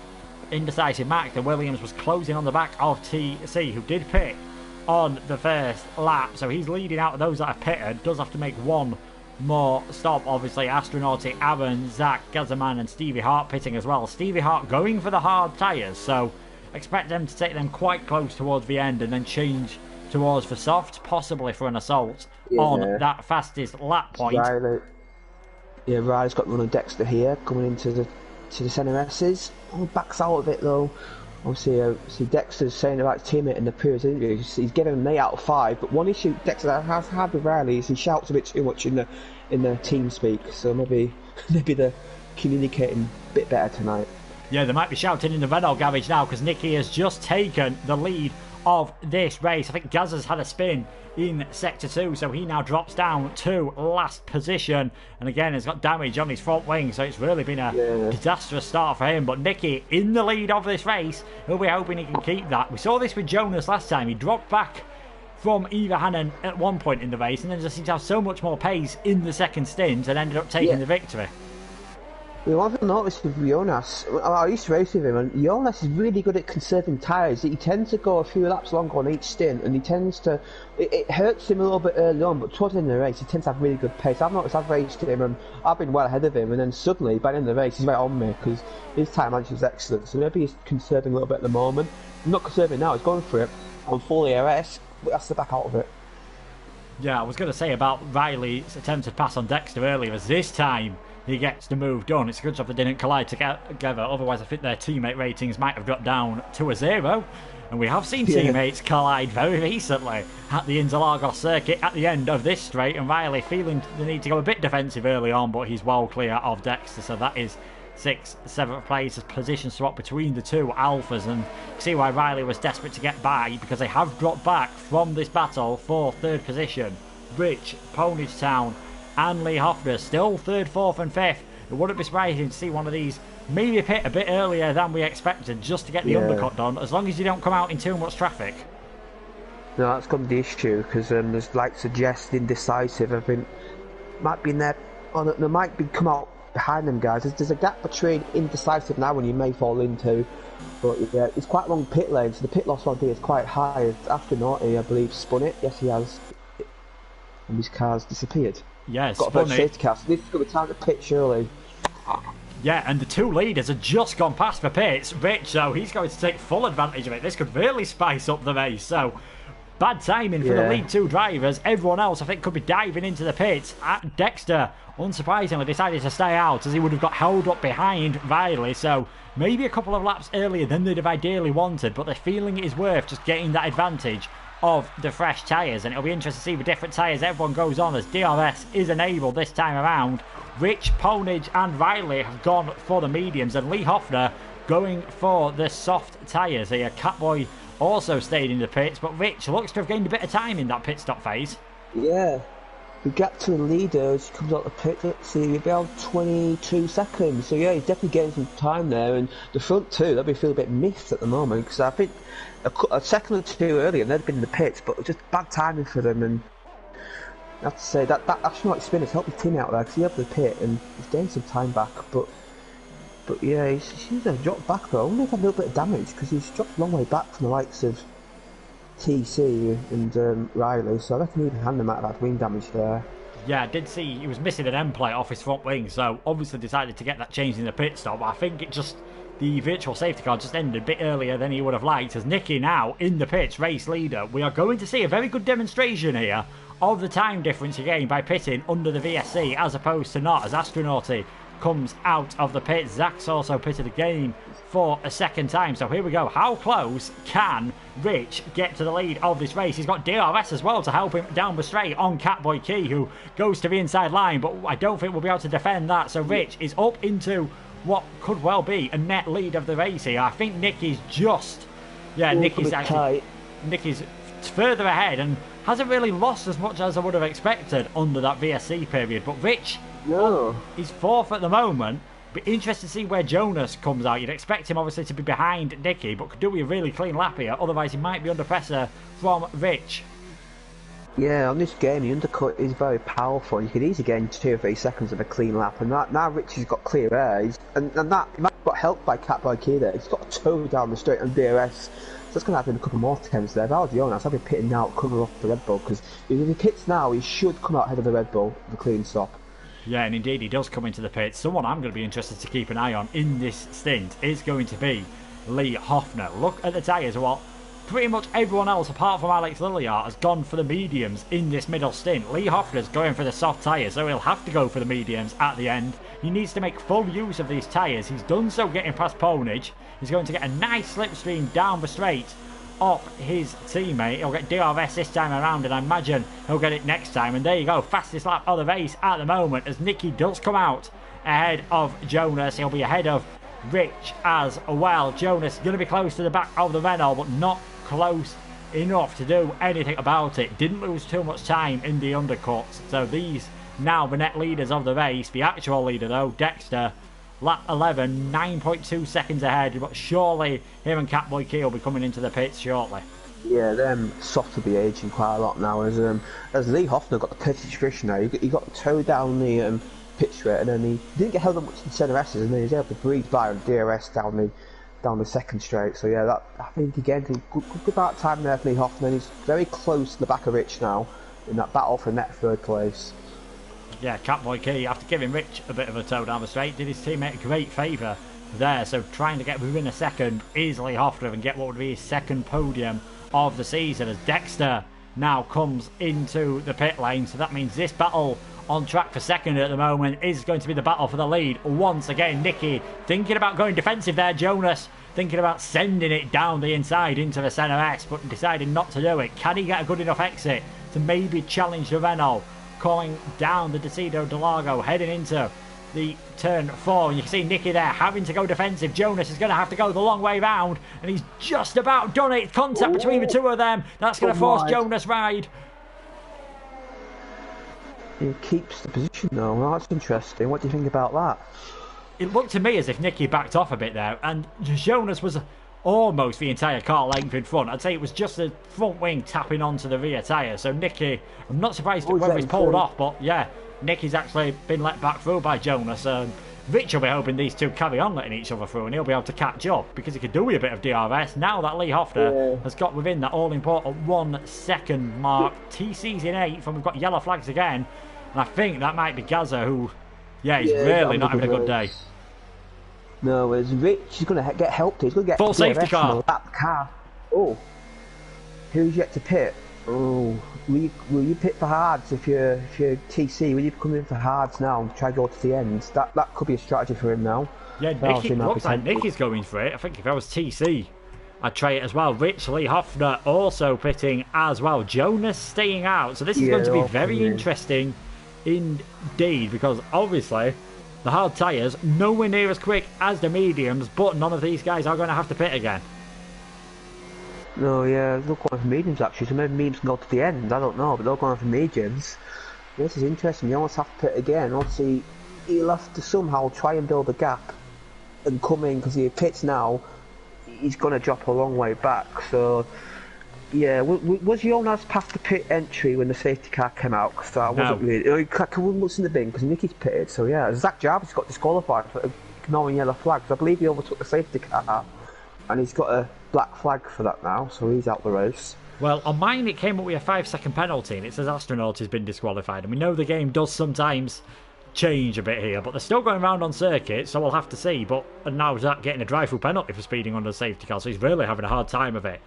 Indecisive Mac. The Williams was closing on the back of TC, who did pit on the first lap, so he's leading out of those that have pitted. Does have to make one more stop. Obviously Astronauti, Aaron, Zach, Gazaman and Stevie Hart pitting as well. Stevie Hart going for the hard tyres, so expect them to take them quite close towards the end and then change towards the soft, possibly for an assault on that fastest lap point. Riley's got to run on Dexter here, coming into the centre S's. Backs out of it though. Obviously, Dexter's saying about his teammate in the previous interview, he's giving him an 8 out of 5. But one issue Dexter has had with Riley is he shouts a bit too much in the team speak. So maybe they're communicating a bit better tonight. Yeah, they might be shouting in the Renault garage now, because Nicky has just taken the lead of this race. I think Gaz has had a spin in Sector 2, so he now drops down to last position, and again has got damage on his front wing, so it's really been a disastrous start for him. But Nicky in the lead of this race, he'll be hoping he can keep that. We saw this with Jonas last time. He dropped back from Eva Hannon at one point in the race, and then just seemed to have so much more pace in the second stint and ended up taking the victory. One thing I noticed with Jonas, I used to race with him, and Jonas is really good at conserving tyres. He tends to go a few laps longer on each stint, and he tends to... It hurts him a little bit early on, but towards the end of the race, he tends to have really good pace. I've noticed I've raced him, and I've been well ahead of him, and then suddenly, by the end of the race, he's right on me, because his time management is excellent. So maybe he's conserving a little bit at the moment. I'm not conserving now, he's going for it on full ERS, but has to back out of it. Yeah, I was going to say about Riley's attempted pass on Dexter earlier, as this time he gets the move done. It's a good job they didn't collide together, otherwise I think their teammate ratings might have dropped down to a 0. And we have seen teammates collide very recently at the Interlagos circuit at the end of this straight, and Riley feeling the need to go a bit defensive early on, but he's well clear of Dexter, so that is 6th, 7th place, as position swap between the two Alphas, and you see why Riley was desperate to get by, because they have dropped back from this battle for 3rd position. Rich, Ponage Town and Lee Hoffner still 3rd, 4th and 5th. It wouldn't be surprising to see one of these maybe pit a bit earlier than we expected, just to get the undercut done, as long as you don't come out in too much traffic. No, that's got to be the issue, because there's like suggest indecisive. I think might be in there, or they might be come out behind them guys. There's a gap between indecisive now and you may fall into, but yeah, it's quite a long pit lane, so the pit loss on here is quite high. After Naughty, I believe, spun it. Yes, he has, and his car's disappeared. Yes, got a safety car, so this is going to be time to pit surely. Yeah, and the two leaders have just gone past the pits. Rich, so he's going to take full advantage of it. This could really spice up the race. So bad timing for the lead 2 drivers. Everyone else, I think, could be diving into the pits. Dexter, unsurprisingly, decided to stay out, as he would have got held up behind Riley. So maybe a couple of laps earlier than they'd have ideally wanted, but they're feeling it is worth just getting that advantage of the fresh tyres, and it'll be interesting to see the different tyres everyone goes on, as DRS is enabled this time around. Rich, Ponage and Riley have gone for the mediums, and Lee Hoffner going for the soft tyres here. Catboy also stayed in the pits, but Rich looks to have gained a bit of time in that pit stop phase. Yeah, the gap to the leader as he comes out the pit, let's see, about 22 seconds. So yeah, he's definitely getting some time there, and the front two, they'll be feeling a bit missed at the moment, because I think a second or two earlier they'd been in the pits, but just bad timing for them, and I have to say that astronaut spin has helped his team out there because he had the pit and he's gained some time back. But yeah, he seems to have dropped back though. I wonder if he had a little bit of damage because he's dropped a long way back from the likes of TC and Riley. So I reckon even Hannah might have had wing damage there. Yeah, I did see he was missing an end plate off his front wing, so obviously decided to get that changed in the pit stop. I think the virtual safety car just ended a bit earlier than he would have liked, as Nicky now in the pits, race leader. We are going to see a very good demonstration here of the time difference again by pitting under the VSC as opposed to not, as Astronauty comes out of the pit. Zach's also pitted again for a second time, so here we go. How close can Rich get to the lead of this race? He's got DRS as well to help him down the straight on Catboy Key, who goes to the inside line, but I don't think we'll be able to defend that. So Rich is up into what could well be a net lead of the race here. I think Nicky's just... Yeah, Nicky's further ahead and hasn't really lost as much as I would have expected under that VSC period. But Rich, he's fourth at the moment. Be interested to see where Jonas comes out. You'd expect him obviously to be behind Nicky, but could do a really clean lap here. Otherwise, he might be under pressure from Rich. Yeah, on this game, the undercut is very powerful. You could easily get in 2 or 3 seconds of a clean lap, and now Rich has got clear air, and that he might have got helped by Catboy Key there. He's got a toe down the straight on DRS, so that's going to happen a couple more attempts there. If I was Jonas, I'd be pitting now to cover off the Red Bull, because if he pits now, he should come out ahead of the Red Bull with a clean stop. Yeah, and indeed he does come into the pits. Someone I'm going to be interested to keep an eye on in this stint is going to be Lee Hoffner. Look at the tyres. Well, pretty much everyone else apart from Alex Lilliard has gone for the mediums in this middle stint. Lee Hoffner's going for the soft tyres, so he'll have to go for the mediums at the end. He needs to make full use of these tyres. He's done so getting past Ponage. He's going to get a nice slipstream down the straight off his teammate. He'll get DRS this time around, and I imagine he'll get it next time. And there you go, fastest lap of the race at the moment as Nicky does come out ahead of Jonas. He'll be ahead of Rich as well. Jonas going to be close to the back of the Renault, but not close enough to do anything about it. Didn't lose too much time in the undercuts. So these now the net leaders of the race. The actual leader though, Dexter, lap 11, 9.2 seconds ahead, but surely him and Catboy Key will be coming into the pits shortly. Yeah, them soft will be aging quite a lot now. As Lee Hoffner got the pit situation now, he got the toe down the pit straight, and then he didn't get held up much in center S's, and then he was able to breathe by on DRS down the second straight. So yeah, I think again good about time there for Lee Hoffner. He's very close to the back of Rich now in that battle for net third place. Yeah, Catboy Key, after giving Rich a bit of a toe down the straight, did his teammate a great favour there. So trying to get within a second is Lee Hoffner and get what would be his second podium of the season, as Dexter now comes into the pit lane. So that means this battle on track for second at the moment is going to be the battle for the lead once again. Nicky thinking about going defensive there. Jonas thinking about sending it down the inside into the centre S, but deciding not to do it. Can he get a good enough exit to maybe challenge the Renault going down the Decido de Largo, heading into the turn 4, and you can see Nicky there having to go defensive. Jonas is going to have to go the long way round, and he's just about done it. Contact between the two of them. That's going to force Jonas wide. He keeps the position though. Well, that's interesting. What do you think about that? It looked to me as if Nicky backed off a bit there, and Jonas was almost the entire car length in front. I'd say it was just the front wing tapping onto the rear tyre. So Nicky, I'm not surprised whether he's pulled off, but yeah, Nicky's actually been let back through by Jonas. Rich will be hoping these two carry on letting each other through, and he'll be able to catch up because he could do with a bit of DRS. Now that Lee Hoffner has got within that all-important 1 second mark. TC's in 8th, and we've got yellow flags again. And I think that might be Gaza, who, he's really not having a good day. No, as Rich is going to get helped. He's going to get full safety car. Oh, who's yet to pit? Oh, will you pit for hards if you're TC? Will you come in for hards now and try to go to the end? That could be a strategy for him now. Yeah, Nicky looks like Nicky's going for it. I think if I was TC, I'd try it as well. Rich, Lee Hoffner also pitting as well. Jonas staying out. So this is going to be very interesting indeed, because obviously the hard tyres nowhere near as quick as the mediums, but none of these guys are going to have to pit again. No, yeah, they're going for mediums actually, so maybe mediums can go to the end, I don't know, but they're going for mediums. This is interesting. You almost have to pit again. Obviously he'll have to somehow try and build a gap and come in, because if he pits now he's going to drop a long way back. So Yeah, was Jonas past the pit entry when the safety car came out? Because I wasn't really. What's in the bin? Because Nicky's pitted, so yeah. Zach Jarvis got disqualified for ignoring yellow flags. I believe he overtook the safety car, and he's got a black flag for that now, so he's out the race. Well, on mine it came up with a 5-second penalty, and it says Astronaut has been disqualified. And we know the game does sometimes change a bit here, but they're still going around on circuit, so we'll have to see. But and now Zach getting a drive-through penalty for speeding under the safety car, so he's really having a hard time of it.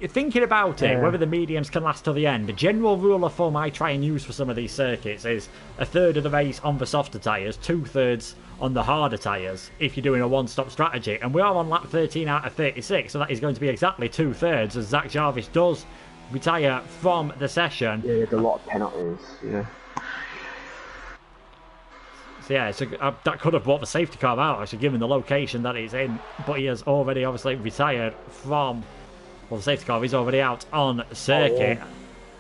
Thinking about it, whether the mediums can last till the end, the general rule of thumb I try and use for some of these circuits is a third of the race on the softer tyres, 2/3 on the harder tyres, if you're doing a one-stop strategy. And we are on lap 13 out of 36, so that is going to be exactly 2/3, as Zach Jarvis does retire from the session. Yeah, there's a lot of penalties, yeah. So yeah, that could have brought the safety car out, actually, given the location that it's in, but he has already obviously retired from... Well, the safety car is already out on circuit. Oh, yeah.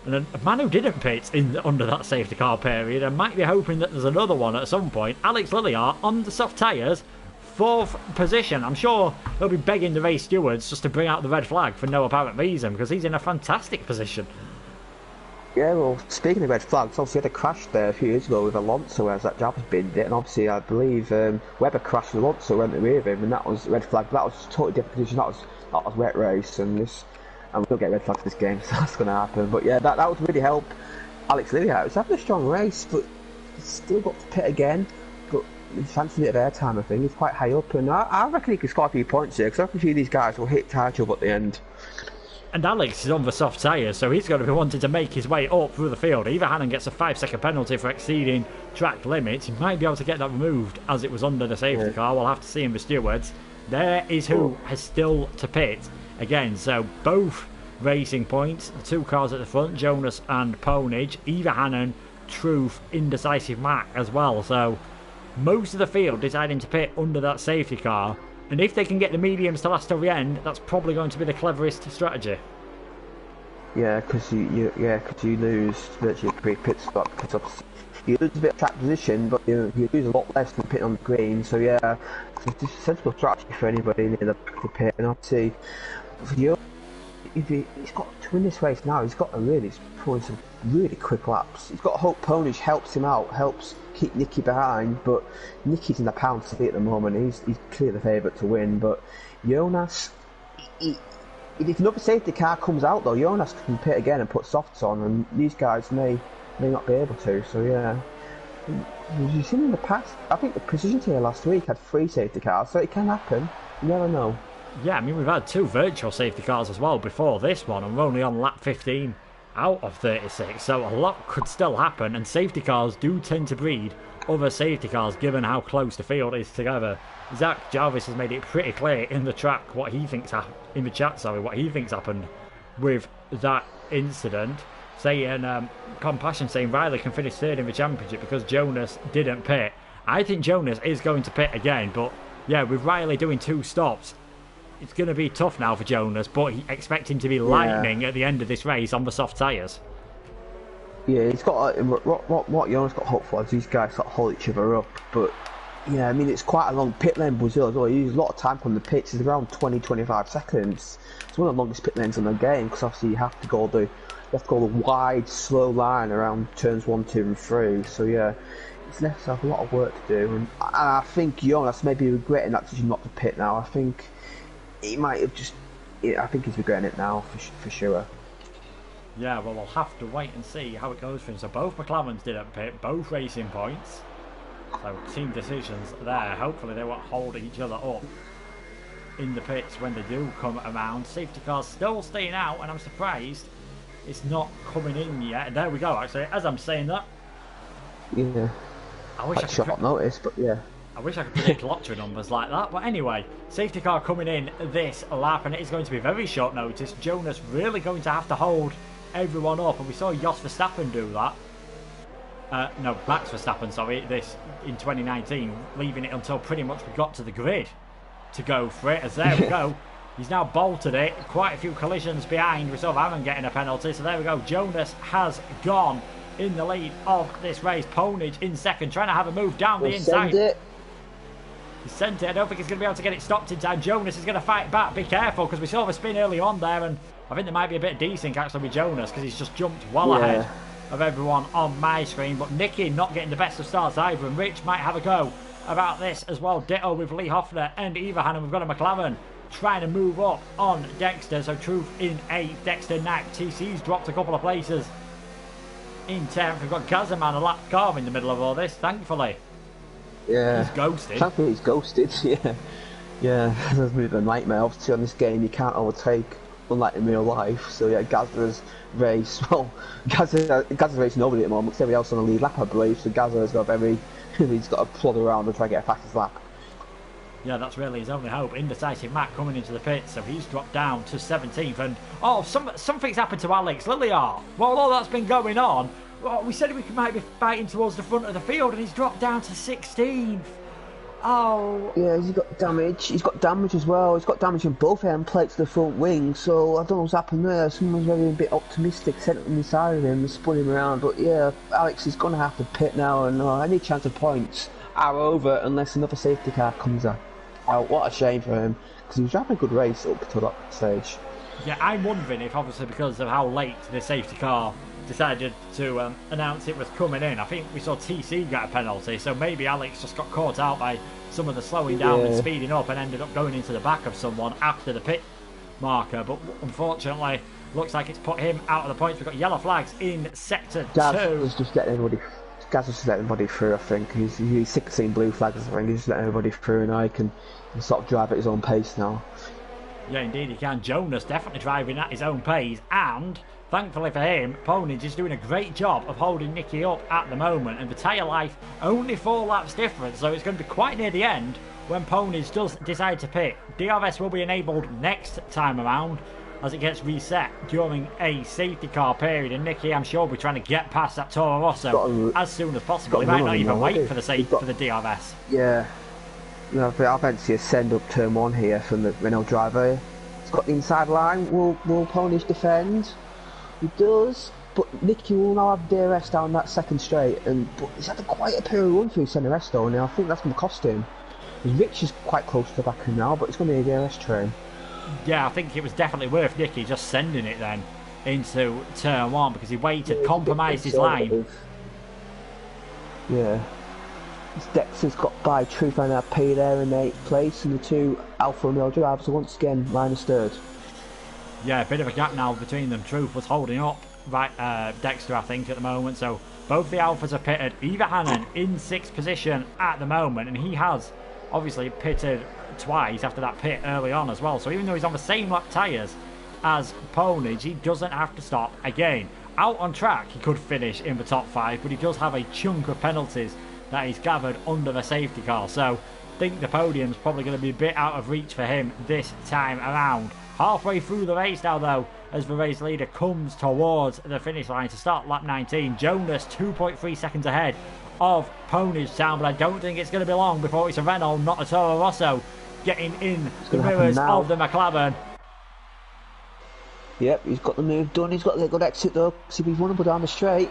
And then a man who didn't pit under that safety car period and might be hoping that there's another one at some point. Alex Lilliard on the soft tyres, 4th position. I'm sure he'll be begging the race stewards just to bring out the red flag for no apparent reason, because he's in a fantastic position. Yeah, well, speaking of red flags, obviously had a crash there a few years ago with Alonso, whereas that Jarvis binned it, and obviously I believe Webber crashed and Alonso went away with him, and that was red flag. That was a totally different position. That was wet race, and we don't get red flags this game, so that's going to happen. But yeah, that would really help Alex Lilliard. He's having a strong race, but he's still got to pit again. But he's fancying a bit of airtime, I think. He's quite high up, and I reckon he could score a few points here, because I reckon a few of these guys will hit tyre trouble at the end. And Alex is on the soft tyres, so he's going to be wanting to make his way up through the field. Either Hannon gets a 5-second penalty for exceeding track limits. He might be able to get that removed as it was under the safety car. We'll have to see in the stewards. There is who has still to pit again. So both racing points, the two cars at the front, Jonas and Ponage, Eva Hannon, Truth, Indecisive Mac as well. So most of the field deciding to pit under that safety car. And if they can get the mediums to last till the end, that's probably going to be the cleverest strategy. Yeah, because you lose virtually 3 pit stops. You lose a bit of track position, but you lose a lot less than pitting on the green. So yeah, it's a sensible strategy for anybody near the pit. And obviously, if he's got to win this race now, he's got to really pull some really quick laps. He's got to hope Ponage helps him out, helps keep Nicky behind, but Nicky's in the pound seat at the moment. He's clearly the favourite to win, but Jonas, if another safety car comes out though, Jonas can pit again and put softs on, and these guys may not be able to. So yeah, you've seen in the past, I think the Precision Tier last week had 3 safety cars, so it can happen. You never know. Yeah, I mean, we've had 2 virtual safety cars as well before this one, and we're only on lap 15 out of 36, so a lot could still happen, and safety cars do tend to breed other safety cars given how close the field is together. Zach Jarvis has made it pretty clear in the track what he thinks what he thinks happened with that incident, saying Compassion saying Riley can finish 3rd in the championship because Jonas didn't pit. I think Jonas is going to pit again, but yeah, with Riley doing 2 stops, it's going to be tough now for Jonas, but expect him to be lightning at the end of this race on the soft tyres. Yeah, he's got what Jonas got hope for is these guys sort of hold each other up. But yeah, I mean, it's quite a long pit lane, Brazil as well. He uses a lot of time on the pits. It's around 20-25 seconds. It's one of the longest pit lanes in the game, because obviously you have to go the wide, slow line around turns 1, 2, and 3. So yeah, it's left a lot of work to do, and I think Jonas may be regretting that decision not to pit now. I think he might have I think he's regretting it now for sure. Yeah, well, we'll have to wait and see how it goes for him. So both McLarens didn't pit, both racing points. So team decisions there. Hopefully they won't hold each other up in the pits when they do come around. Safety cars still staying out, and I'm surprised it's not coming in yet. And there we go, actually, as I'm saying that. Yeah. I wish I could short notice, but yeah. I wish I could predict lottery numbers like that. But anyway, safety car coming in this lap, and it is going to be very short notice. Jonas really going to have to hold everyone up, and we saw Jos Verstappen do that. No, Max Verstappen, sorry, this in 2019, leaving it until pretty much we got to the grid to go for it. As there we go, he's now bolted it. Quite a few collisions behind. We saw Aaron getting a penalty, so there we go. Jonas has gone in the lead of this race. Ponage in second, trying to have a move down the inside. He sent it. I don't think he's going to be able to get it stopped in time. Jonas is going to fight back. Be careful, because we saw the spin early on there, and I think there might be a bit of desync actually with Jonas because he's just jumped well ahead of everyone on my screen. But Nicky not getting the best of starts either, and Rich might have a go about this as well. Ditto with Lee Hoffner and Eva Hannon. We've got a McLaren trying to move up on Dexter. So Truth in 8th, Dexter 9th. TC's dropped a couple of places in 10th. We've got Gazaman, a lap car in the middle of all this, thankfully. Yeah. He's ghosted. Thankfully he's ghosted, yeah. Yeah, that's a bit of a nightmare. Obviously on this game you can't overtake, unlike in real life. So yeah, Gazza's race, well, Gazza's race nobody at the moment, because everybody else on the lead lap I believe, so Gazza's got he's got to plod around and try to get a fastest lap. Yeah, that's really his only hope. Indecisive Matt coming into the pits, so he's dropped down to 17th. And something's happened to Alex Lilliard. Well, all that's been going on, we said we might be fighting towards the front of the field, and he's dropped down to 16th. Oh. Yeah, he's got damage. He's got damage as well. He's got damage on both end plates of the front wing, so I don't know what's happened there. Someone's very a bit optimistic, sent him inside of him and spun him around. But yeah, Alex is going to have to pit now, and any chance of points are over unless another safety car comes out. What a shame for him, because he was having a good race up to that stage. Yeah, I'm wondering if, obviously, because of how late the safety car decided to announce it was coming in, I think we saw TC get a penalty, so maybe Alex just got caught out by some of the slowing down and speeding up and ended up going into the back of someone after the pit marker. But unfortunately, looks like it's put him out of the points. We've got yellow flags in sector 2. Gaz just letting everybody through, I think. He's sick of seeing blue flags, I think. He's just letting everybody through, and he can sort of drive at his own pace now. Yeah, indeed he can. Jonas definitely driving at his own pace, and thankfully for him, Ponage is doing a great job of holding Nicky up at the moment, and the tyre life only 4 laps difference, so it's going to be quite near the end when Ponage does decide to pit. DRS will be enabled next time around as it gets reset during a safety car period, and Nicky, I'm sure, will be trying to get past that Toro Rosso as soon as possible. He might not even wait for the DRS. Yeah. No, I fancy a send up turn 1 here from the Renault driver. He's got the inside line. Will Ponage defend? He does, but Nicky will now have DRS down that second straight, but he's had quite a pair of run through Centre Resto, and I think that's going to cost him. Rich is quite close to the back of him now, but it's going to be a DRS train. Yeah, I think it was definitely worth Nicky just sending it then into turn 1, because he waited, compromised his line. Yeah. Dexter's got by Truth and RP there in 8th place, and the 2 Alfa Romeo drivers are once again minus 3rd. Yeah, a bit of a gap now between them. Truth was holding up Dexter, I think, at the moment. So both the Alphas are pitted. Eva Hannon in 6th position at the moment, and he has obviously pitted twice after that pit early on as well. So even though he's on the same lap tyres as Ponage, he doesn't have to stop again. Out on track, he could finish in the top 5, but he does have a chunk of penalties that he's gathered under the safety car. So I think the podium's probably going to be a bit out of reach for him this time around. Halfway through the race now, though, as the race leader comes towards the finish line to start lap 19. Jonas 2.3 seconds ahead of Ponage down, but I don't think it's going to be long before it's a Renault, not a Toro Rosso, getting in the mirrors of the McLaren. Yep, he's got the move done. He's got the good exit though. See if he's vulnerable down the straight.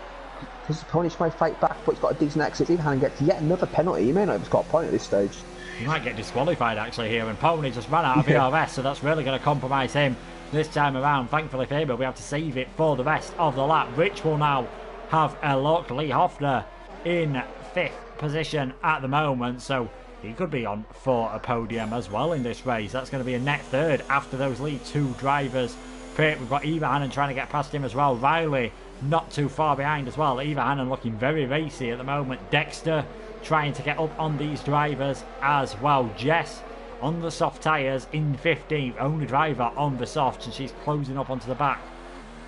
His opponent might fight back, but he's got a decent exit. If Hannon gets yet another penalty, he may not have scored a point at this stage. He might get disqualified actually here, and Pony just ran out of VRS, so that's really going to compromise him this time around. Thankfully for him, but we have to save it for the rest of the lap. Rich will now have a look. Lee Hoffner in 5th position at the moment, so he could be on for a podium as well in this race. That's going to be a net 3rd after those lead 2 drivers pit. We've got Eva Hannon trying to get past him as well. Riley not too far behind as well. Eva Hannon looking very racy at the moment. Dexter trying to get up on these drivers as well. Jess on the soft tyres in 15th, only driver on the softs, and she's closing up onto the back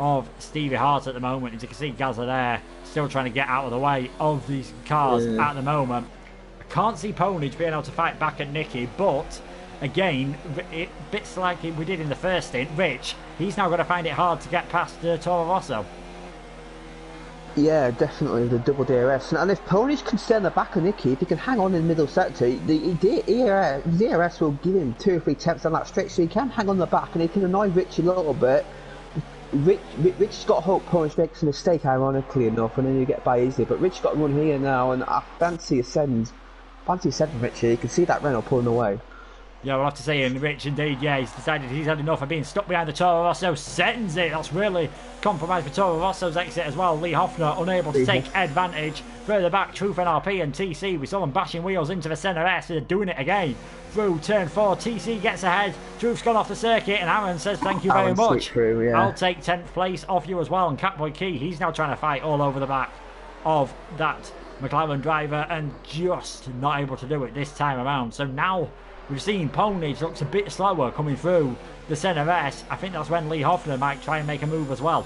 of Stevie Hart at the moment. As you can see, Gazza there still trying to get out of the way of these cars at the moment. I can't see Ponage being able to fight back at Nicky, but again, bits like we did in the first stint, Rich, he's now going to find it hard to get past Toro Rosso. Yeah, definitely the double DRS. And if Ponage can stay on the back of Nicky, if he can hang on in the middle sector, the DRS will give him 2 or 3 tenths on that stretch, so he can hang on the back and he can annoy Rich a little bit. Rich's got to hope Ponage makes a mistake, ironically enough, and then you get by easily. But Rich's got to run here now, and I fancy a send from Rich here. You can see that Renault pulling away. Yeah, we'll have to say, and Rich, indeed, yeah, he's decided he's had enough of being stuck behind the Toro Rosso, sends it. That's really compromised for Toro Rosso's exit as well. Lee Hoffner unable to take advantage. Further back, Truth NRP and TC, we saw them bashing wheels into the centre S. They're doing it again. Through turn 4, TC gets ahead. Truth's gone off the circuit, and Aaron says thank you very much. Through, yeah. I'll take 10th place off you as well. And Catboy Key, he's now trying to fight all over the back of that McLaren driver and just not able to do it this time around. So now we've seen Pony looks a bit slower coming through the centre S. I think that's when Lee Hoffner might try and make a move as well.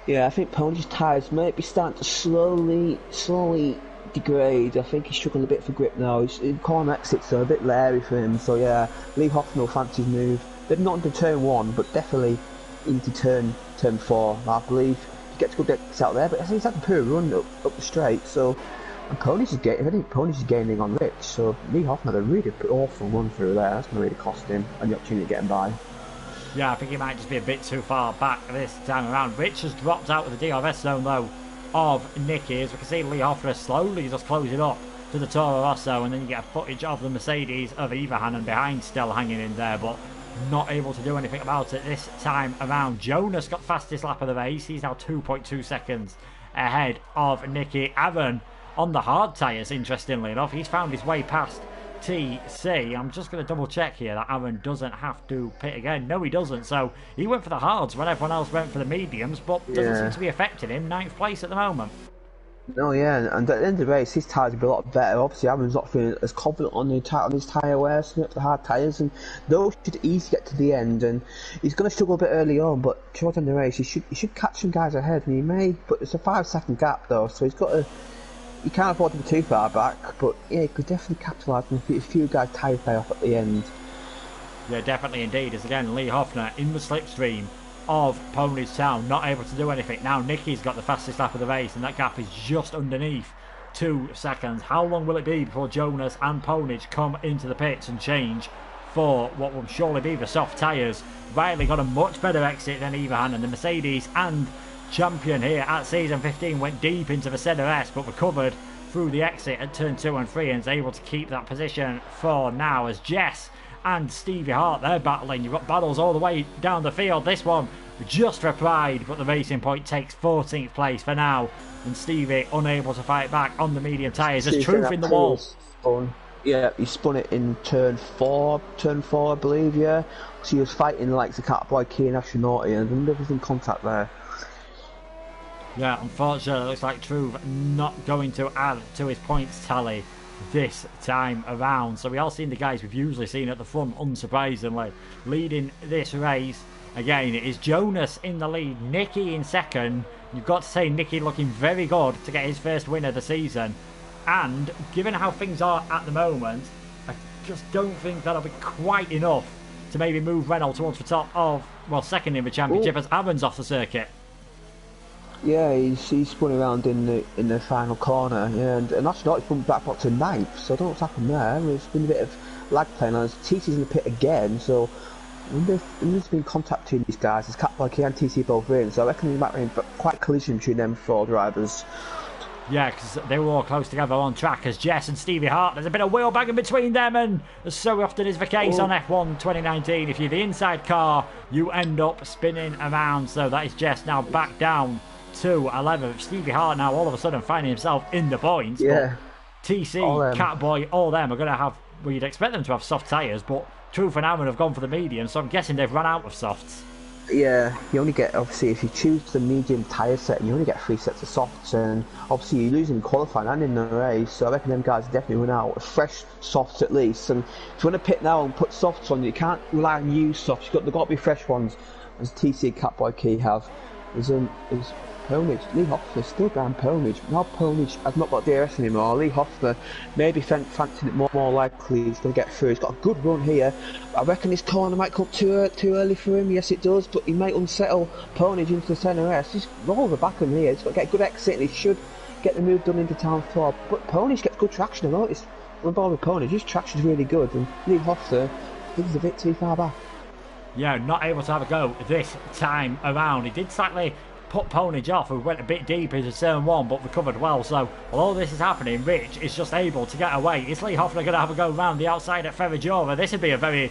Yeah, I think Pony's tyres might be starting to slowly degrade. I think he's struggling a bit for grip now. His corner exits are a bit leery for him. So yeah, Lee Hoffner will fancy his move. Maybe not into turn 1, but definitely into turn 4, I believe. He gets good exits out there, but I think he's had a poor run up the straight. So, and Pony's is gaining on Rich. So Lee Hoffner had a really awful run through there. That's going to really cost him and the opportunity to get him by. Yeah, I think he might just be a bit too far back this time around. Rich has dropped out of the DRS zone though of Nicky. As we can see, Lee Hoffner slowly just closing up to the Toro Rosso, and then you get a footage of the Mercedes of Ivahanen behind still hanging in there, but not able to do anything about it this time around. Jonas got fastest lap of the race. He's now 2.2 seconds ahead of Nicky. Aaron on the hard tyres, interestingly enough, he's found his way past TC. I'm just going to double check here that Aaron doesn't have to pit again. No, he doesn't. So he went for the hards when everyone else went for the mediums, but doesn't seem to be affecting him. 9th place at the moment. No, yeah, and at the end of the race, his tyres will be a lot better. Obviously, Aaron's not feeling as confident on his tyre wear, so up the hard tyres, and those should easily get to the end. And he's going to struggle a bit early on, but towards the end of the race, he should catch some guys ahead, and he may. But it's a 5-second gap though, so he's got to. He can't afford to be too far back, but yeah, he could definitely capitalise on a few guys' tyre pay off at the end. Yeah, definitely indeed. As again, Lee Hoffner in the slipstream of Pony's Town, not able to do anything. Now Nicky's got the fastest lap of the race, and that gap is just underneath 2 seconds. How long will it be before Jonas and Ponage come into the pits and change for what will surely be the soft tyres? Riley got a much better exit than Ivahan, and the Mercedes and champion here at season 15 went deep into the centre S, but recovered through the exit at turn 2 and 3 and is able to keep that position for now. As Jess and Stevie Hart, they're battling. You've got battles all the way down the field. This one just for pride, but the Racing Point takes 14th place for now, and Stevie unable to fight back on the medium tyres. There's Truth in the wall. Yeah, he spun it in turn 4, I believe, yeah. So he was fighting like the Catboy Key and Astronaut, and there was in contact there. Yeah, unfortunately, it looks like Truth not going to add to his points tally this time around. So we all seen the guys we've usually seen at the front, unsurprisingly, leading this race. Again, it is Jonas in the lead, Nicky in second. You've got to say Nicky looking very good to get his first win of the season. And given how things are at the moment, I just don't think that'll be quite enough to maybe move Renault towards the top of, well, second in the championship as Aaron's off the circuit. Yeah, he's spun around in the final corner, yeah, and actually not spun back up to 9th, so I don't know what's happened there. There's been a bit of lag playing on. TC's in the pit again, so there's been contact between these guys. There's Catboy Key and TC both in, so I reckon there might be quite collision between them 4 drivers. Yeah, because they were all close together on track as Jess and Stevie Hart. There's a bit of wheel bagging between them, and as so often is the case on F1 2019, if you're the inside car, you end up spinning around. So that is Jess now back down to 11th. Stevie Hart now all of a sudden finding himself in the points. Yeah. But TC, Catboy, all them are going to have, well, you'd expect them to have soft tyres, but Truth and Aaron have gone for the medium, so I'm guessing they've run out of softs. Yeah, you only get, obviously, if you choose the medium tyre set, you only get 3 sets of softs, and obviously you're losing qualifying and in the race, so I reckon them guys definitely run out of fresh softs at least. And if you want to pit now and put softs on, you can't rely on used softs, they've got to be fresh ones, as TC and Catboy Key have. There's Ponage, Lee Hoffner still down Ponage. Now Ponage has not got DRS anymore. Lee Hoffner maybe fancying it more likely he's going to get through. He's got a good run here. I reckon this corner might come too early for him. Yes, it does, but he might unsettle Ponage into the centre S. Just roll the back of him here. He's got to get a good exit, and he should get the move done into town 4. But Ponage gets good traction. I noticed when ball with Ponage, his traction's really good, and Lee Hoffner, he's a bit too far back. Yeah, not able to have a go this time around. He did slightly put Ponage off, who went a bit deep into turn 1 but recovered well. So while all this is happening, Rich is just able to get away. Is Lee Hoffner going to have a go round the outside at Ferragora? This would be a very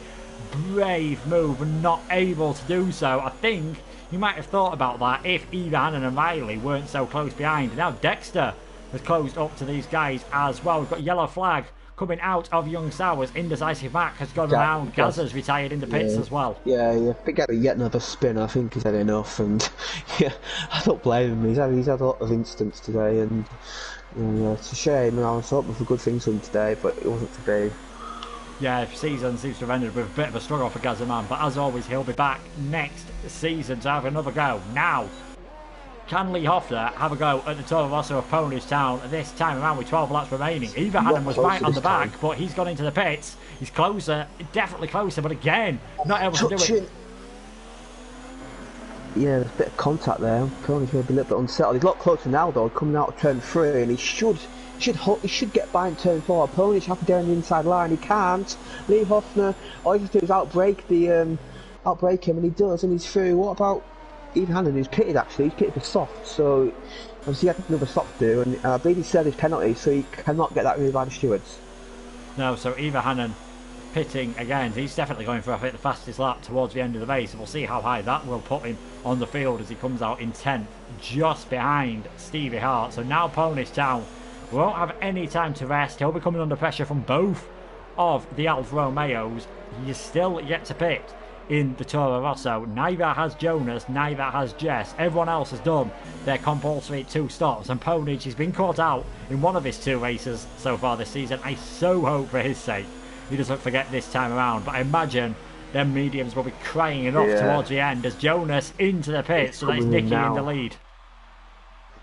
brave move and not able to do so. I think you might have thought about that if Eva Hannon and Riley weren't so close behind. Now Dexter has closed up to these guys as well. We've got yellow flag coming out of Young Sowers. Indecisive Mac has gone around. Gazza's retired in the pits as well. Yeah. I think yet another spin. I think he's had enough, and yeah, I don't blame him. He's had a lot of instants today, and it's a shame. I was hoping for good things from today, but it wasn't to be. Yeah, season seems to have ended with a bit of a struggle for Gazzaman, but as always, he'll be back next season to have another go. Now, can Lee Hoffner have a go at the Toro Rosso of Ponish Town this time around with 12 laps remaining? Eva Hannon was right on the back, but he's gone into the pits. He's closer, definitely closer, but again, not able to do it. Yeah, there's a bit of contact there. Ponish may be a little bit unsettled. He's a lot closer now, though, coming out of turn 3, and he should get by in turn 4. Ponish have to down the inside line. He can't. Lee Hoffner, all he has to do is outbrake him, and he does, and he's through. What about Eva Hannon? He's pitted actually. He's pitted for soft, so obviously he had another soft do, and I believe he served his penalty, so he cannot get that removed by the stewards. No, so Eva Hannon pitting again. He's definitely going for, I think, the fastest lap towards the end of the race. We'll see how high that will put him on the field as he comes out in 10th, just behind Stevie Hart. So now Ponish Town won't have any time to rest. He'll be coming under pressure from both of the Alfa Romeos. He's still yet to pit in the Toro Rosso. Neither has Jonas, neither has Jess. Everyone else has done their compulsory 2 stops, and Ponage has been caught out in one of his 2 races so far this season. I so hope for his sake he doesn't forget this time around, but I imagine them mediums will be crying enough towards the end as Jonas into the pits, so that's Nicky in the lead.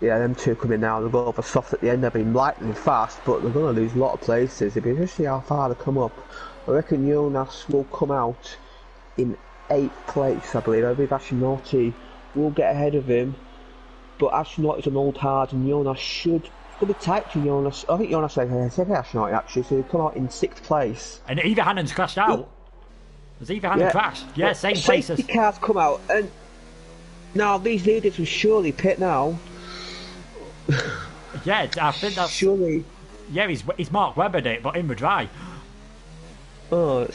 Yeah, them 2 coming now. They'll go over soft at the end. They've been lightning fast, but they're going to lose a lot of places. It'll be interesting how far they come up. I reckon Jonas will come out in 8th place, I believe. I believe Ashnaughty will get ahead of him, but Ashnaughty's an old hard, and Jonas should. It's going to be tight to Jonas. I think Jonas said Ashnaughty actually, so he'll come out in 6th place. And Eva Hannon's crashed out. Has Eva Hannon crashed? Yeah, same place as. Safety cars come out, and now these leaders will surely pit now. Yeah, I think that's surely. Yeah, he's Mark Webbered it, but in the dry. Oh,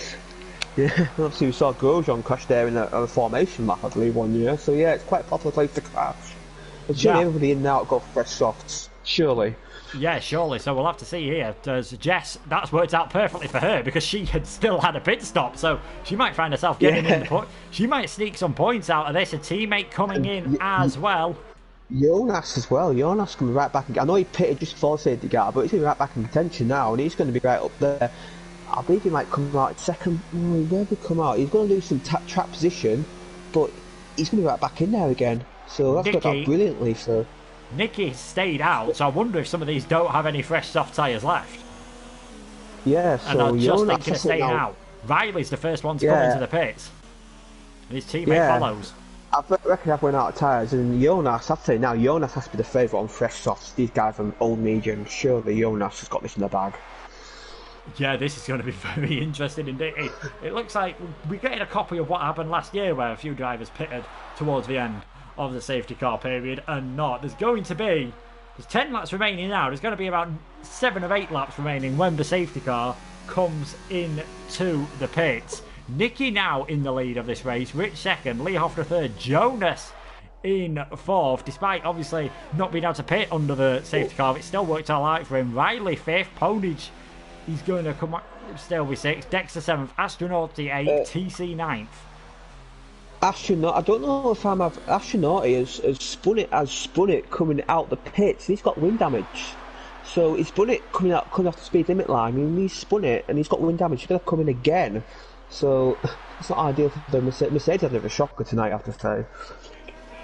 yeah. Obviously we saw Grosjean crash there in a formation lap, I believe, one year. So yeah, it's quite a popular place to crash. And surely everybody in now got fresh softs. Surely. Yeah, surely. So we'll have to see here. Does Jess? That's worked out perfectly for her because she had still had a pit stop, so she might find herself getting in the point. She might sneak some points out of this. A teammate coming in as well. Jonas as well. Jonas coming right back. I know he pitted just before safety car, but he's going to be right back in contention now, and he's going to be right up there. I believe he might come out second. Where did he come out? He's going to lose some track position, but he's going to be right back in there again. So that's worked out brilliantly. So Nicky stayed out, so I wonder if some of these don't have any fresh soft tyres left. Yeah, so and I'm just thinking of staying out. Riley's the first one to come into the pits. And his teammate follows. I reckon I've run out of tyres, and Jonas, I'd say now, Jonas has to be the favourite on fresh softs. These guys on old medium, surely Jonas has got this in the bag. Yeah, this is going to be very interesting indeed. It looks like we're getting a copy of what happened last year where a few drivers pitted towards the end of the safety car period and not. There's 10 laps remaining now. There's going to be about 7 or 8 laps remaining when the safety car comes into the pits. Nicky now in the lead of this race. Rich second, Lee Hoffner third, Jonas in 4th, despite obviously not being able to pit under the safety car. It still worked all right for him. Riley 5th, Ponage, he's going to come still be 6th, Dexter 7th, Astronauty 8th, TC 9th. Astronaut, I don't know if Astronauty has spun it coming out the pits. He's got wind damage. So he's spun it coming off the speed limit line, and he's spun it and he's got wind damage. He's going to come in again. So it's not ideal for the Mercedes. Had a bit of a shocker tonight, I have to say.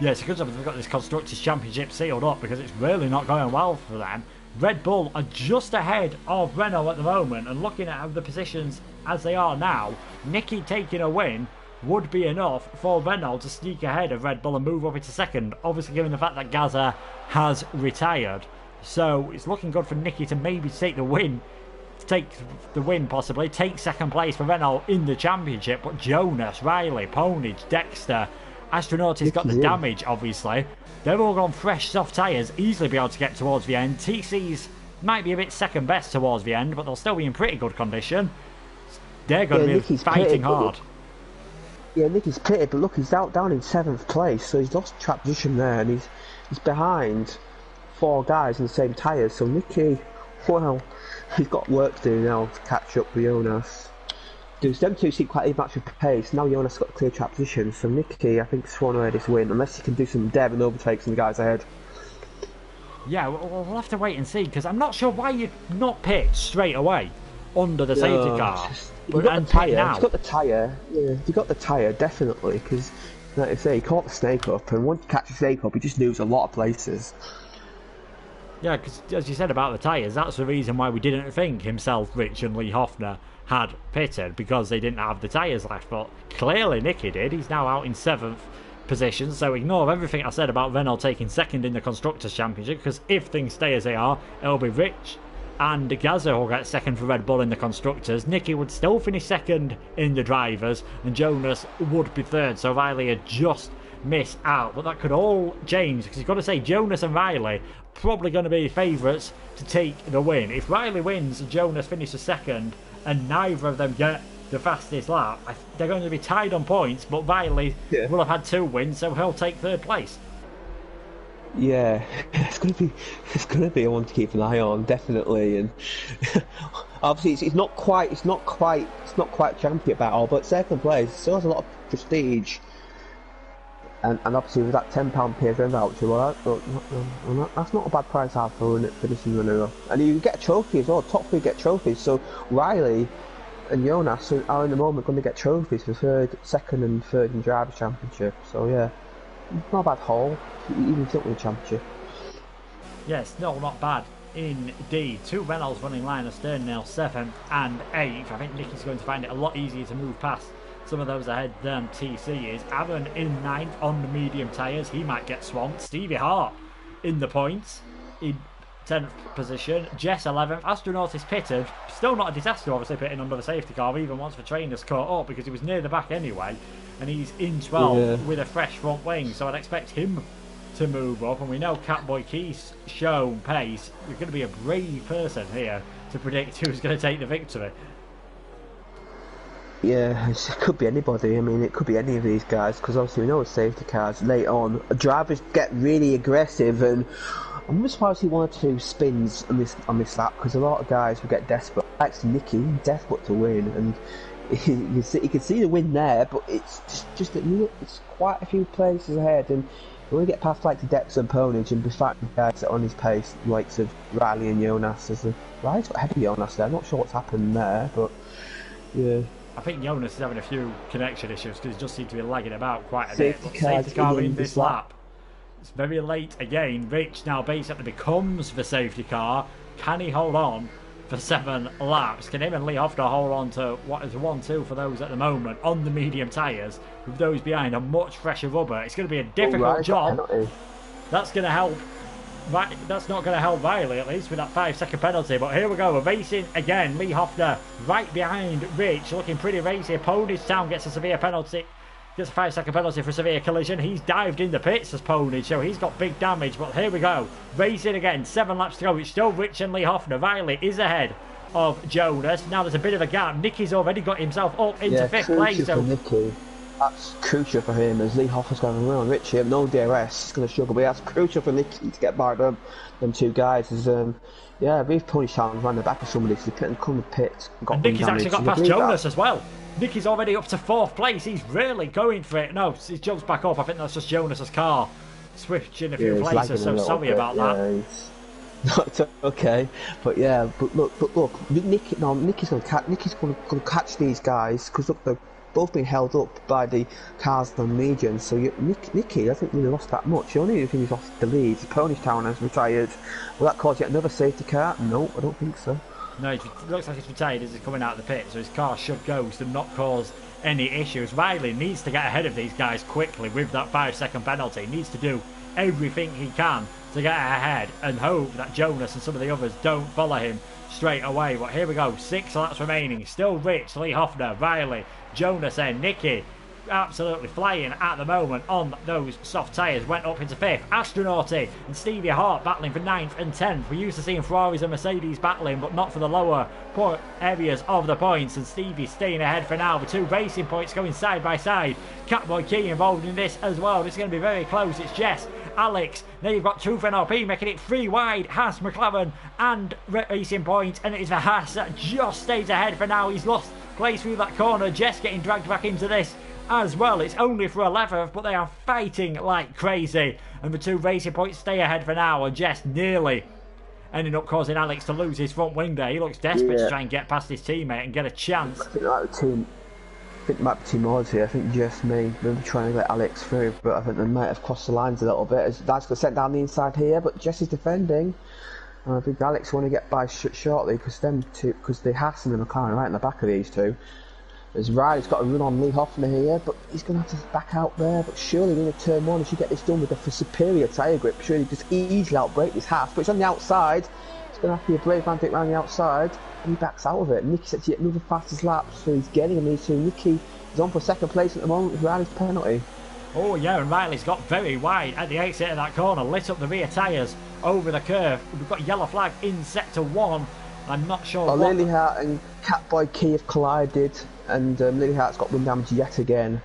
Yeah, it's because they've got this Constructors' Championship sealed up because it's really not going well for them. Red Bull are just ahead of Renault at the moment, and looking at the positions as they are now, Nicky taking a win would be enough for Renault to sneak ahead of Red Bull and move up into second, obviously given the fact that Gaza has retired. So it's looking good for Nicky to maybe take the win possibly, take second place for Renault in the championship. But Jonas, Riley, Ponage, Dexter Astronaut has got the damage, obviously. They've all gone fresh, soft tyres, easily be able to get towards the end. TC's might be a bit second best towards the end, but they'll still be in pretty good condition. They're going to be fighting hard. Yeah, Nicky's pitted, but look, he's down in 7th place, so he's lost track position there, and he's behind 4 guys in the same tyres. So Nicky, well, he's got work to do now to catch up with Jonas. Them two seem quite even match with pace. Now Jonas got a clear track position, so Nicky, I think, sworn away this win, unless he can do some daring overtakes on the guys ahead. Yeah, we'll have to wait and see, because I'm not sure why you'd not pit straight away under the safety car. You've got the tyre, if you got the tyre, definitely, because, like I say, he caught the snake up, and once you catch the snake up, he just moves a lot of places. Yeah, because as you said about the tyres, that's the reason why we didn't think himself, Rich and Lee Hoffner had pitted, because they didn't have the tyres left, but clearly Nicky did. He's now out in 7th position, so ignore everything I said about Renault taking 2nd in the Constructors' Championship, because if things stay as they are, it'll be Rich and Gazza will get 2nd for Red Bull in the Constructors. Nicky would still finish 2nd in the Drivers, and Jonas would be 3rd, so Riley had just missed out. But that could all change, because you've got to say Jonas and Riley probably going to be favourites to take the win. If Riley wins and Jonas finishes 2nd, and neither of them get the fastest lap, they're going to be tied on points, but Riley will have had 2 wins, so he'll take 3rd place. Yeah, it's going to be one to keep an eye on, definitely. And obviously, it's not quite champion battle, but 2nd place still has a lot of prestige. And obviously, with that £10 PSN voucher, well, that's not a bad price out for finishing runner-up. And you get a trophy as well. Top 3 get trophies. So Riley and Jonas are in the moment going to get trophies for 3rd, 2nd, and 3rd in the Drivers' Championship. So yeah, not a bad haul. Even if you don't win the championship. Yes, no, not bad indeed. 2 Reynolds running line astern now, 7th and 8th. I think Nicky's going to find it a lot easier to move past some of those ahead than TC is. Aaron in 9th on the medium tyres. He might get swamped. Stevie Hart in the points in 10th position. Jess 11th. Astronaut is pitted. Still not a disaster, obviously, pitting under the safety car, even once the trainers caught up, because he was near the back anyway. And he's in 12th with a fresh front wing, so I'd expect him to move up. And we know Catboy Keith's shown pace. You're going to be a brave person here to predict who's going to take the victory. Yeah, it could be anybody. I mean, it could be any of these guys, because obviously we know with safety cars late on, drivers get really aggressive, and I'm surprised he 1 or 2 spins on this lap, because a lot of guys will get desperate. Like Nicky, desperate to win, and you can see the win there, but it's just that it's quite a few places ahead, and when we get past like the depths and Ponage and be fighting guys that are on his pace, the likes of Riley and Jonas. Riley's got ahead of Jonas there. I'm not sure what's happened there, but yeah. I think Jonas is having a few connection issues, because he just seems to be lagging about quite a bit. Safety car in this lap. It's very late again. Rich now basically becomes the safety car. Can he hold on for 7 laps? Can him and Lee Hoffner hold on to what is 1-2 for those at the moment on the medium tyres, with those behind a much fresher rubber? It's going to be a difficult job. That's going to help. That's not going to help Riley, at least, with that 5-second penalty. But here we go, we're racing again. Lee Hoffner right behind Rich, looking pretty racy. Ponage Town gets a severe penalty. Gets a 5-second penalty for a severe collision. He's dived in the pits as Ponage, so he's got big damage. But here we go, racing again. 7 laps to go. It's still Rich and Lee Hoffner. Riley is ahead of Jonas. Now there's a bit of a gap. Nicky's already got himself up into 5th place. So Nicky. That's crucial for him, as Lee Hoffner's going around. Richie, no DRS, he's going to struggle, but that's crucial for Nicky to get by them 2 guys. As we've Punish Town ran the back of somebody, so they couldn't come to pit. And Nicky's actually got past Jonas as well. Nicky's already up to 4th place. He's really going for it. No, he jumps back up. I think that's just Jonas's car switching a few places, so sorry about that. It's okay, but look, Nicky's going to catch these guys, because look, they're both being held up by the cars on the median. So Nicky hasn't really lost that much. The only thing he's lost the lead. Ponish Town has retired. Will that cause yet another safety car? No, I don't think so. No, it looks like he's retired as he's coming out of the pit, so his car should go to not cause any issues. Riley needs to get ahead of these guys quickly with that 5-second penalty. He needs to do everything he can to get ahead and hope that Jonas and some of the others don't follow him straight away. But here we go, 6 laps remaining. Still Rich, Lee Hoffner, Riley, Jonas and Nicky absolutely flying at the moment on those soft tyres. Went up into 5th. Astronauty and Stevie Hart battling for 9th and 10th. We're used to seeing Ferraris and Mercedes battling, but not for the lower areas of the points. And Stevie staying ahead for now. The 2 racing points going side by side. Catboy Key involved in this as well. This is going to be very close. It's Jess, Alex. Then you've got Truth NRP making it 3 wide. Haas, McLaren and Racing Point. And it is the Haas that just stays ahead for now. He's lost place through that corner. Jess getting dragged back into this as well. It's only for 11th, but they are fighting like crazy. And the 2 Racing Points stay ahead for now. And Jess nearly ending up causing Alex to lose his front wing there. He looks desperate to try and get past his teammate and get a chance. I think it might be team odds here. I think Jess may be trying to let Alex through, but I think they might have crossed the lines a little bit. That's going to set down the inside here, but Jess is defending. And I think Alex want to get by shortly because the Haas and the McLaren are right in the back of these 2. As Riley's got to run on Lee Hoffner here, but he's going to have to back out there. But surely in turn 1, if you get this done with a superior tyre grip, surely just easily outbrake this Haas. But it's on the outside. It's going to have to be a brave man to get around the outside, and he backs out of it. Nicky sets yet another fastest lap, so he's getting him these 2. Nicky is on for 2nd place at the moment with Riley's penalty. Oh yeah, and Riley's got very wide at the exit of that corner, lit up the rear tyres over the curve. We've got yellow flag in sector 1. I'm not sure what... Lily Hart and Catboy Key have collided, and Lily Hart's got wind damage yet again.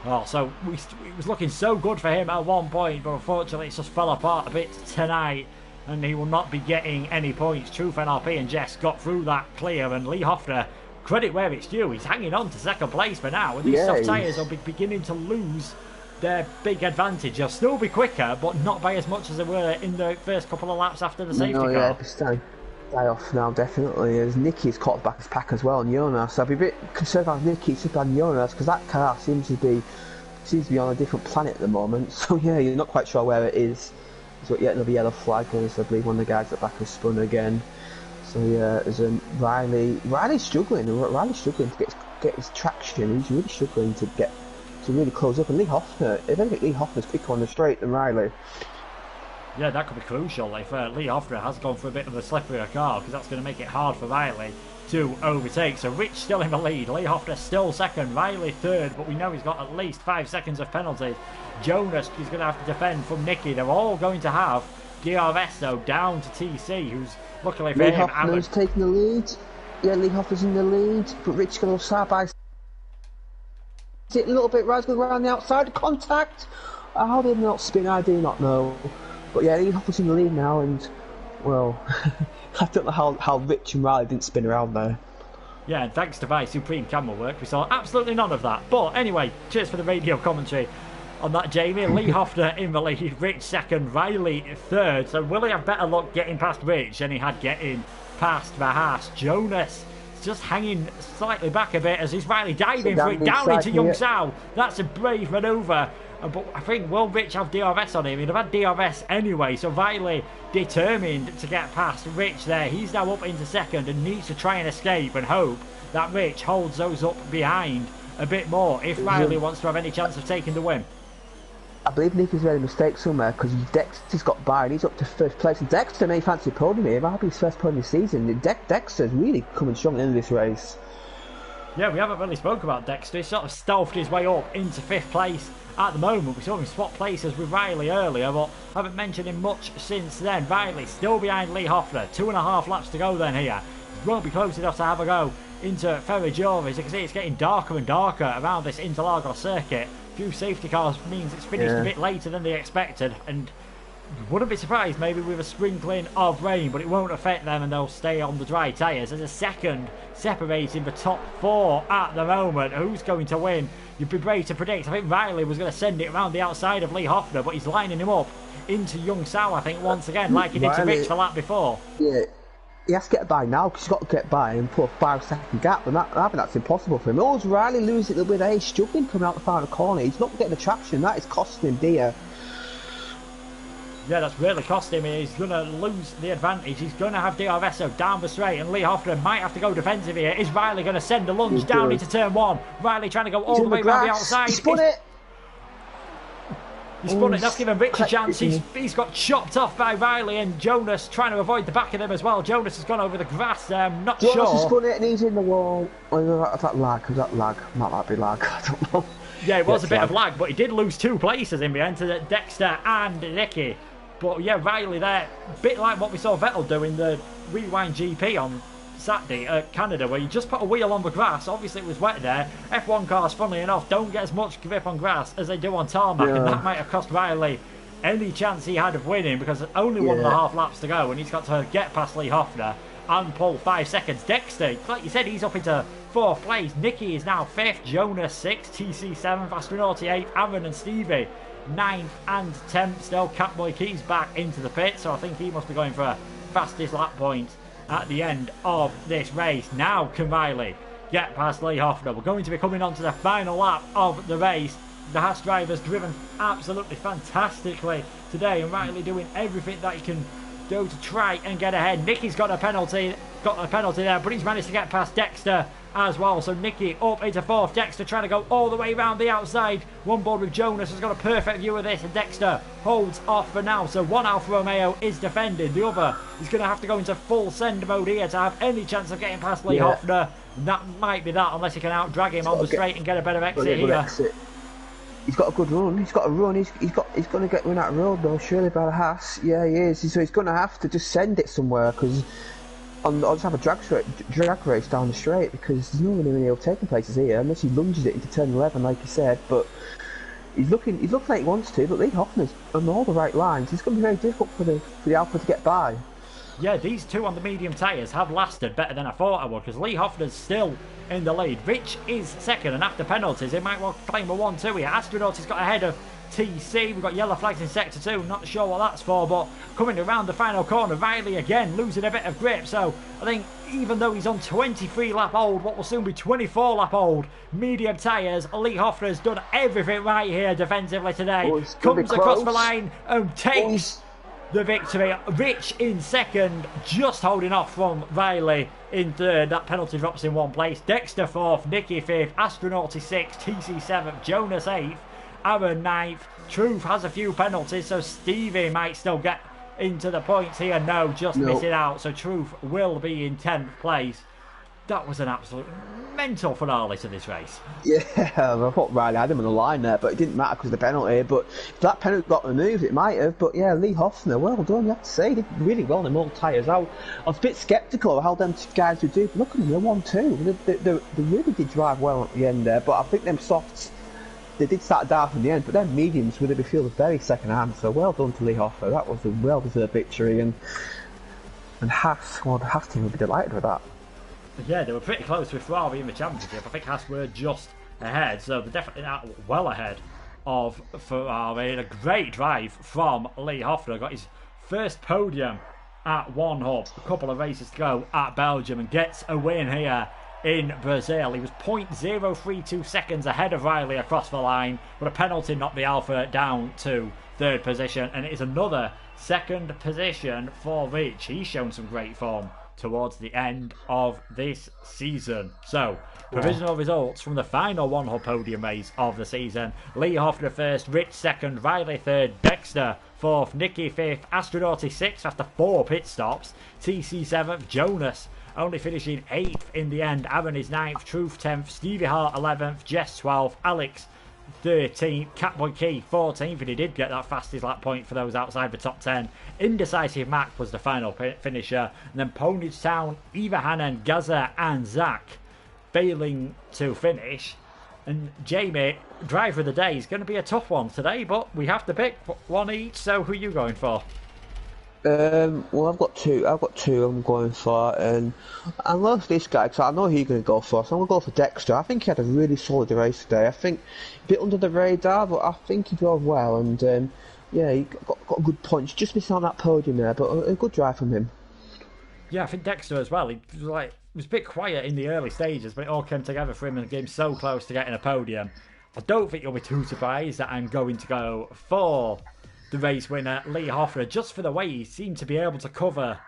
Oh, so it was looking so good for him at one point, but unfortunately it just fell apart a bit tonight, and he will not be getting any points. Truth NRP and Jess got through that clear, and Lee Hoffner, credit where it's due, he's hanging on to 2nd place for now, and these soft tyres will be beginning to lose their big advantage. They'll still be quicker, but not by as much as they were in the first couple of laps after the safety car. Yeah, die off now, definitely, as Nicky's caught back his pack as well, and Jonas. I'd be a bit concerned about Nicky, on Jonas, because that car seems to be on a different planet at the moment. So yeah, you're not quite sure where it is. So yet another yellow flag, as I believe one of the guys at the back has spun again. So yeah, there's Riley's struggling to get his traction. He's really struggling to really close up. And Lee Hoffner, if anything, Lee Hoffner's quicker on the straight than Riley. Yeah, that could be crucial if Lee Hoffner has gone for a bit of a slipperier car, because that's going to make it hard for Riley to overtake. So Rich still in the lead, Lee Hoffner still 2nd, Riley 3rd, but we know he's got at least 5 seconds of penalties. Jonas is going to have to defend from Nicky. They're all going to have DRS though down to TC, who's luckily for Lee him... Hoffner's taking the lead. Yeah, Lee Hoffner's in the lead, but Rich going to side by... Is it a little bit right going around the outside? Contact? How did he not spin? I do not know. But yeah, Lee Hoffner's in the lead now, and well, I don't know how Rich and Riley didn't spin around there. Yeah, and thanks to my supreme camera work, we saw absolutely none of that. But anyway, cheers for the radio commentary on that, Jamie. Lee Hoffner in the lead, Rich 2nd, Riley 3rd. So will he have better luck getting past Rich than he had getting past the Haas? Jonas just hanging slightly back a bit as he's Riley diving for it down into Young Sao. That's a brave manoeuvre. But I think, will Rich have DRS on him? He'd have had DRS anyway, so Riley determined to get past Rich there. He's now up into 2nd and needs to try and escape and hope that Rich holds those up behind a bit more if Riley wants to have any chance of taking the win. I believe Nicky's made a mistake somewhere, because Dexter's got by and he's up to 1st place. And Dexter may fancy podium here. It might be his first podium this season. Dexter's really coming strong into this race. Yeah, we haven't really spoke about Dexter. He sort of stealthed his way up into 5th place at the moment. We saw him swap places with Riley earlier, but haven't mentioned him much since then. Riley still behind Lee Hoffner. 2.5 laps to go then here. Won't be close enough to have a go into Ferraggiore. As you can see, it's getting darker and darker around this Interlagos circuit. A few safety cars means it's finished a bit later than they expected, and wouldn't be surprised maybe with a sprinkling of rain, but it won't affect them and they'll stay on the dry tyres. There's a 2nd separating the top 4 at the moment. Who's going to win? You'd be brave to predict. I think Riley was going to send it around the outside of Lee Hoffner, but he's lining him up into Young Sao, I think, once again, like he did to Rich the lap before. Yeah, he has to get by now, because he's got to get by and put a 5-second gap, and that's impossible for him. Oh, Riley losing it with he's struggling coming out the final corner. He's not getting the traction. That is costing him dear. Yeah, that's really cost him. He's going to lose the advantage. He's going to have DRS down the straight, and Lee Hoffner might have to go defensive here. Is Riley going to send a lunge down into turn 1? Riley trying to go all the way around the outside. He spun it. He spun it, that's given Rich a chance. He's got chopped off by Riley, and Jonas trying to avoid the back of him as well. Jonas has gone over the grass, not Jonas sure. Jonas has spun it and he's in the wall. Was that lag? Was that lag? Might be lag, I don't know. Yeah, it was a bit of lag, but he did lose 2 places in the end to Dexter and Nicky. But yeah, Riley there, a bit like what we saw Vettel do in the Rewind GP on Saturday at Canada, where you just put a wheel on the grass. Obviously it was wet there. F1 cars, funnily enough, don't get as much grip on grass as they do on tarmac, and that might have cost Riley any chance he had of winning, because there's only 1.5 laps to go and he's got to get past Lee Hoffner and pull 5 seconds. Dexter, like you said, he's up into 4th place. Nicky is now 5th, Jonas 6th, TC 7th, Astronauti 8th, Aaron and Stevie 9th and 10th still. Catboy Keys back into the pit, so I think he must be going for a fastest lap point at the end of this race. Now can Riley get past Lee Hoffner? We're going to be coming on to the final lap of the race. The Haas driver's driven absolutely fantastically today, and Riley doing everything that he can do to try and get ahead. Nicky's got a penalty there, but he's managed to get past Dexter as well. So Nicky up into 4th, Dexter trying to go all the way around the outside. One board with Jonas has got a perfect view of this, and Dexter holds off for now. So one Alfa Romeo is defending, the other is going to have to go into full send mode here to have any chance of getting past Lee Hoffner. And that might be that, unless he can out drag him on the straight and get a better exit here. He's got a good run. He's got a run. He's going to get run out of road though, surely by the Haas. Yeah, he is. So he's going to have to just send it somewhere, because I'll just have a drag race down the straight, because there's no really overtaking places here unless he lunges it into turn 11, like you said. But he's looking like he wants to. But Lee Hoffner's on all the right lines. It's going to be very difficult for the Alfa to get by. Yeah, these two on the medium tyres have lasted better than I thought I would, because Lee Hoffner's still in the lead. Rich is second, and after penalties, he might well claim a 1-2 here. Astronauti's got ahead of TC. We've got yellow flags in sector 2, not sure what that's for, but coming around the final corner, Riley again losing a bit of grip. So I think even though he's on 23 lap old, what will soon be 24 lap old medium tyres, Lee Hoffner's done everything right here defensively today. Comes across the line and takes the victory. Rich in second, just holding off from Riley in third. That penalty drops in 1 place. Dexter 4th, Nicky 5th, Astronauti 6th, TC 7th, Jonas 8th, Aaron 9th. Truth has a few penalties, so Stevie might still get into the points here. No, just missing out. So Truth will be in 10th place. That was an absolute mental finale to this race. Yeah, I thought Riley had him on the line there, but it didn't matter because of the penalty. But if that penalty got removed, it might have. But yeah, Lee Hoffner, well done, you have to say. He did really well in the multi tyres. I was a bit sceptical of how them guys would do. Look at them, they're 1-2. They really did drive well at the end there, but I think them softs, they did start down in the end, but them mediums would have feel very second hand. So well done to Lee Hoffner. That was a well-deserved victory, and Haas, well, the Haas team would be delighted with that. Yeah, they were pretty close with Ferrari in the championship. I think Haas were just ahead, so they're definitely well ahead of Ferrari. A great drive from Lee Hoffner. Got his first podium at one hub. A couple of races to go at Belgium, and gets a win here in Brazil. He was 0.032 seconds ahead of Riley across the line, but a penalty knocked the Alfa down to third position, and it is another second position for Rich. He's shown some great form towards the end of this season. So, provisional results from the final one-hub podium race of the season. Lee Hoffner first, Rich second, Riley third, Dexter fourth, Nicky fifth, Astronauti sixth after 4 pit stops, TC seventh, Jonas only finishing 8th in the end, Aaron is 9th, Truth 10th, Stevie Hart 11th, Jess 12th, Alex 13th, Catboy Key 14th, and he did get that fastest lap point for those outside the top 10. Indecisive Mac was the final finisher, and then Ponage Town, Eva Hannon, Gaza and Zach failing to finish. And Jamie, driver of the day, is going to be a tough one today, but we have to pick one each, so who are you going for? Well, I've got two I'm going for, and I love this guy because I know who you're going to go for, so I'm going to go for Dexter. I think he had a really solid race today. I think a bit under the radar, but I think he drove well, and yeah, he got a good punch. Just missing on that podium there, but a good drive from him. Yeah, I think Dexter as well. He was a bit quiet in the early stages, but it all came together for him and came so close to getting a podium. I don't think you'll be too surprised that I'm going to go for the race winner, Lee Hoffner, just for the way he seemed to be able to cover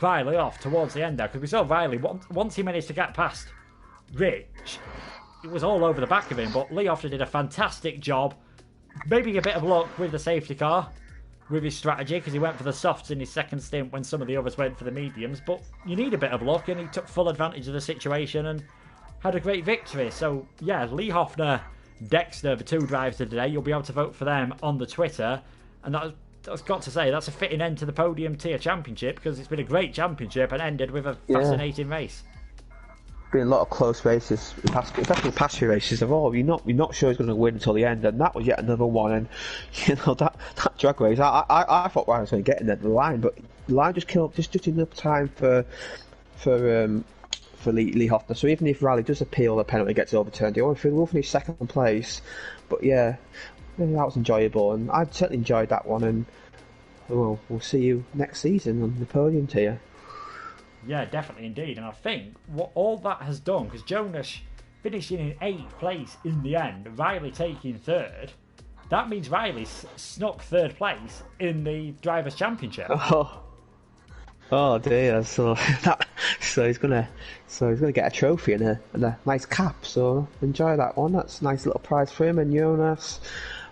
Riley off towards the end there. Because we saw Riley, once he managed to get past Rich, it was all over the back of him. But Lee Hoffner did a fantastic job maybe a bit of luck with the safety car, with his strategy, because he went for the softs in his second stint when some of the others went for the mediums. But you need a bit of luck, and he took full advantage of the situation and had a great victory. So yeah, Lee Hoffner, Dexter, the two drivers of the day, you'll be able to vote for them on the Twitter. And that's got to say, that's a fitting end to the Podium Tier Championship, because it's been a great championship and ended with a fascinating race. Been a lot of close races, especially the past few races. You're not sure who's going to win until the end, and that was yet another one. And that drag race, I thought Ryan was going to get in there the line, but the line just killed just enough time for Lee Hoffner. So even if Riley does appeal, the penalty gets overturned, he will finish second place. But yeah, that was enjoyable, and I certainly enjoyed that one. And we'll see you next season on the Podium Tier. Yeah, definitely indeed. And I think what all that has done, because Jonas finishing in 8th place in the end, Riley taking 3rd, that means Riley snuck 3rd place in the Drivers' Championship. Oh dear! So he's gonna get a trophy and a nice cap. So enjoy that one. That's a nice little prize for him. And Jonas,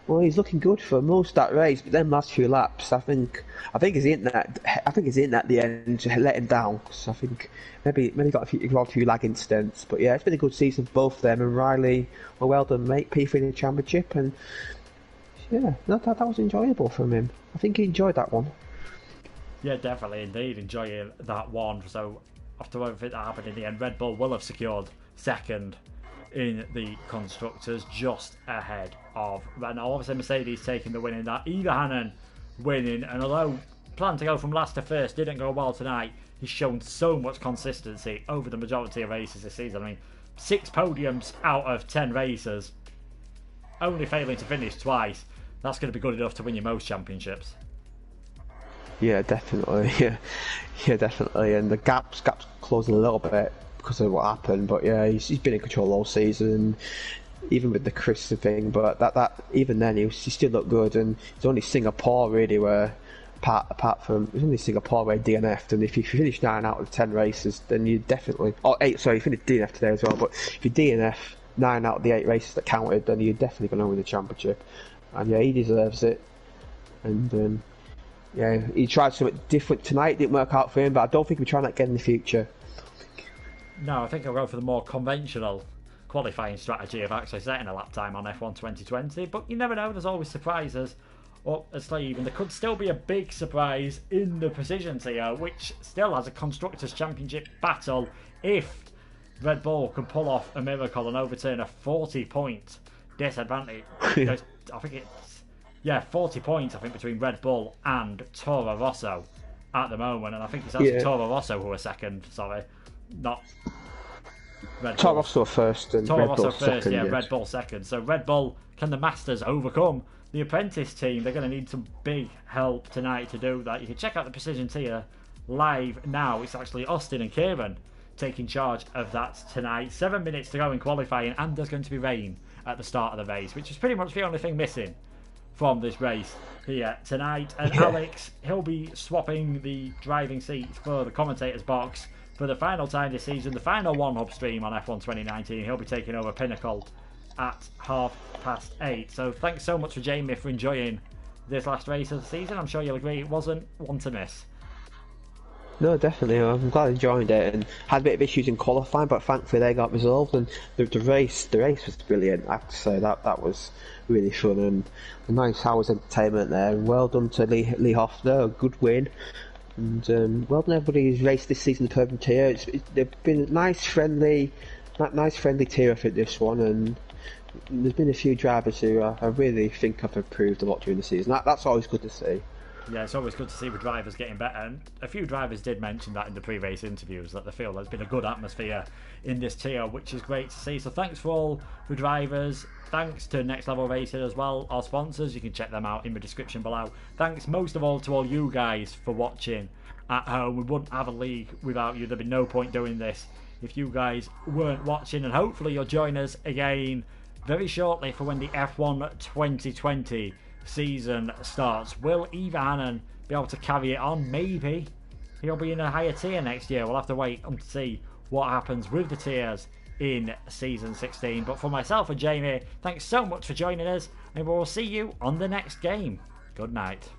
well, he's looking good for most of that race, but then last few laps, I think he's in that. I think he's in at the end to let him down. So I think maybe got a few lag incidents, but yeah, it's been a good season for both of them. And Riley, well done, mate. P3 in the championship, and yeah, that was enjoyable from him. I think he enjoyed that one. Yeah, definitely indeed enjoying that one. So after everything that happened in the end, Red Bull will have secured 2nd in the constructors, just ahead of Renault. Obviously Mercedes taking the win in that, Ivahanen winning, and although plan to go from last to first didn't go well tonight, he's shown so much consistency over the majority of races this season. I mean, 6 podiums out of 10 races, only failing to finish twice. That's going to be good enough to win you most championships. Yeah, definitely. Yeah, definitely. And the gap's closing a little bit because of what happened. But yeah, he's been in control all season, even with the Chris thing. But that even then, he still looked good. And it's only Singapore really where, apart from, it's only Singapore where he DNF'd. And if you finish 9 out of 10 races, then you definitely, 8. Sorry, you finished DNF today as well. But if you DNF 9 out of the 8 races that counted, then you're definitely going to win the championship. And yeah, he deserves it. And yeah, he tried something different tonight. Didn't work out for him, but I don't think he'll try that again in the future. No, I think I'll go for the more conventional qualifying strategy of actually setting a lap time on F1 2020. But you never know, there's always surprises up a sleeve, and there could still be a big surprise in the Precision tier, which still has a Constructors' Championship battle if Red Bull can pull off a miracle and overturn a 40-point disadvantage. I think it's 40 points, I think, between Red Bull and Toro Rosso at the moment. And I think it's actually Toro Rosso who are second, not Red Bull. Toro Rosso first and Red Bull second. Yeah, Red Bull second. So Red Bull, can the Masters overcome the Apprentice team? They're going to need some big help tonight to do that. You can check out the Precision tier live now. It's actually Austin and Kieran taking charge of that tonight. 7 minutes to go in qualifying, and there's going to be rain at the start of the race, which is pretty much the only thing missing from this race here tonight. And Alex, he'll be swapping the driving seat for the commentator's box for the final time this season, the final one-hub stream on F1 2019. He'll be taking over Pinnacle at 8:30. So thanks so much for Jamie for enjoying this last race of the season. I'm sure you'll agree it wasn't one to miss. No, definitely. I'm glad I enjoyed it, and had a bit of issues in qualifying, but thankfully they got resolved. And the race was brilliant. I have to say that was really fun and a nice hours entertainment there. And well done to Lee Hoffner, a good win. And well done everybody who's raced this season the Podium tier. They've been a nice friendly tier, I think, this one. And there's been a few drivers who I really think have improved a lot during the season. That's always good to see. Yeah, it's always good to see the drivers getting better, and a few drivers did mention that in the pre-race interviews, that they feel there's been a good atmosphere in this tier, which is great to see. So thanks for all the drivers. Thanks to Next Level Racing as well, our sponsors. You can check them out in the description below. Thanks most of all to all you guys for watching at home. We wouldn't have a league without you. There'd be no point doing this if you guys weren't watching, and hopefully you'll join us again very shortly for when the F1 2020 season starts. Will Ivahanen be able to carry it on? Maybe he'll be in a higher tier next year. We'll have to wait and see what happens with the tiers in Season 16. But for myself and Jamie, thanks so much for joining us, and we'll see you on the next game. Good night.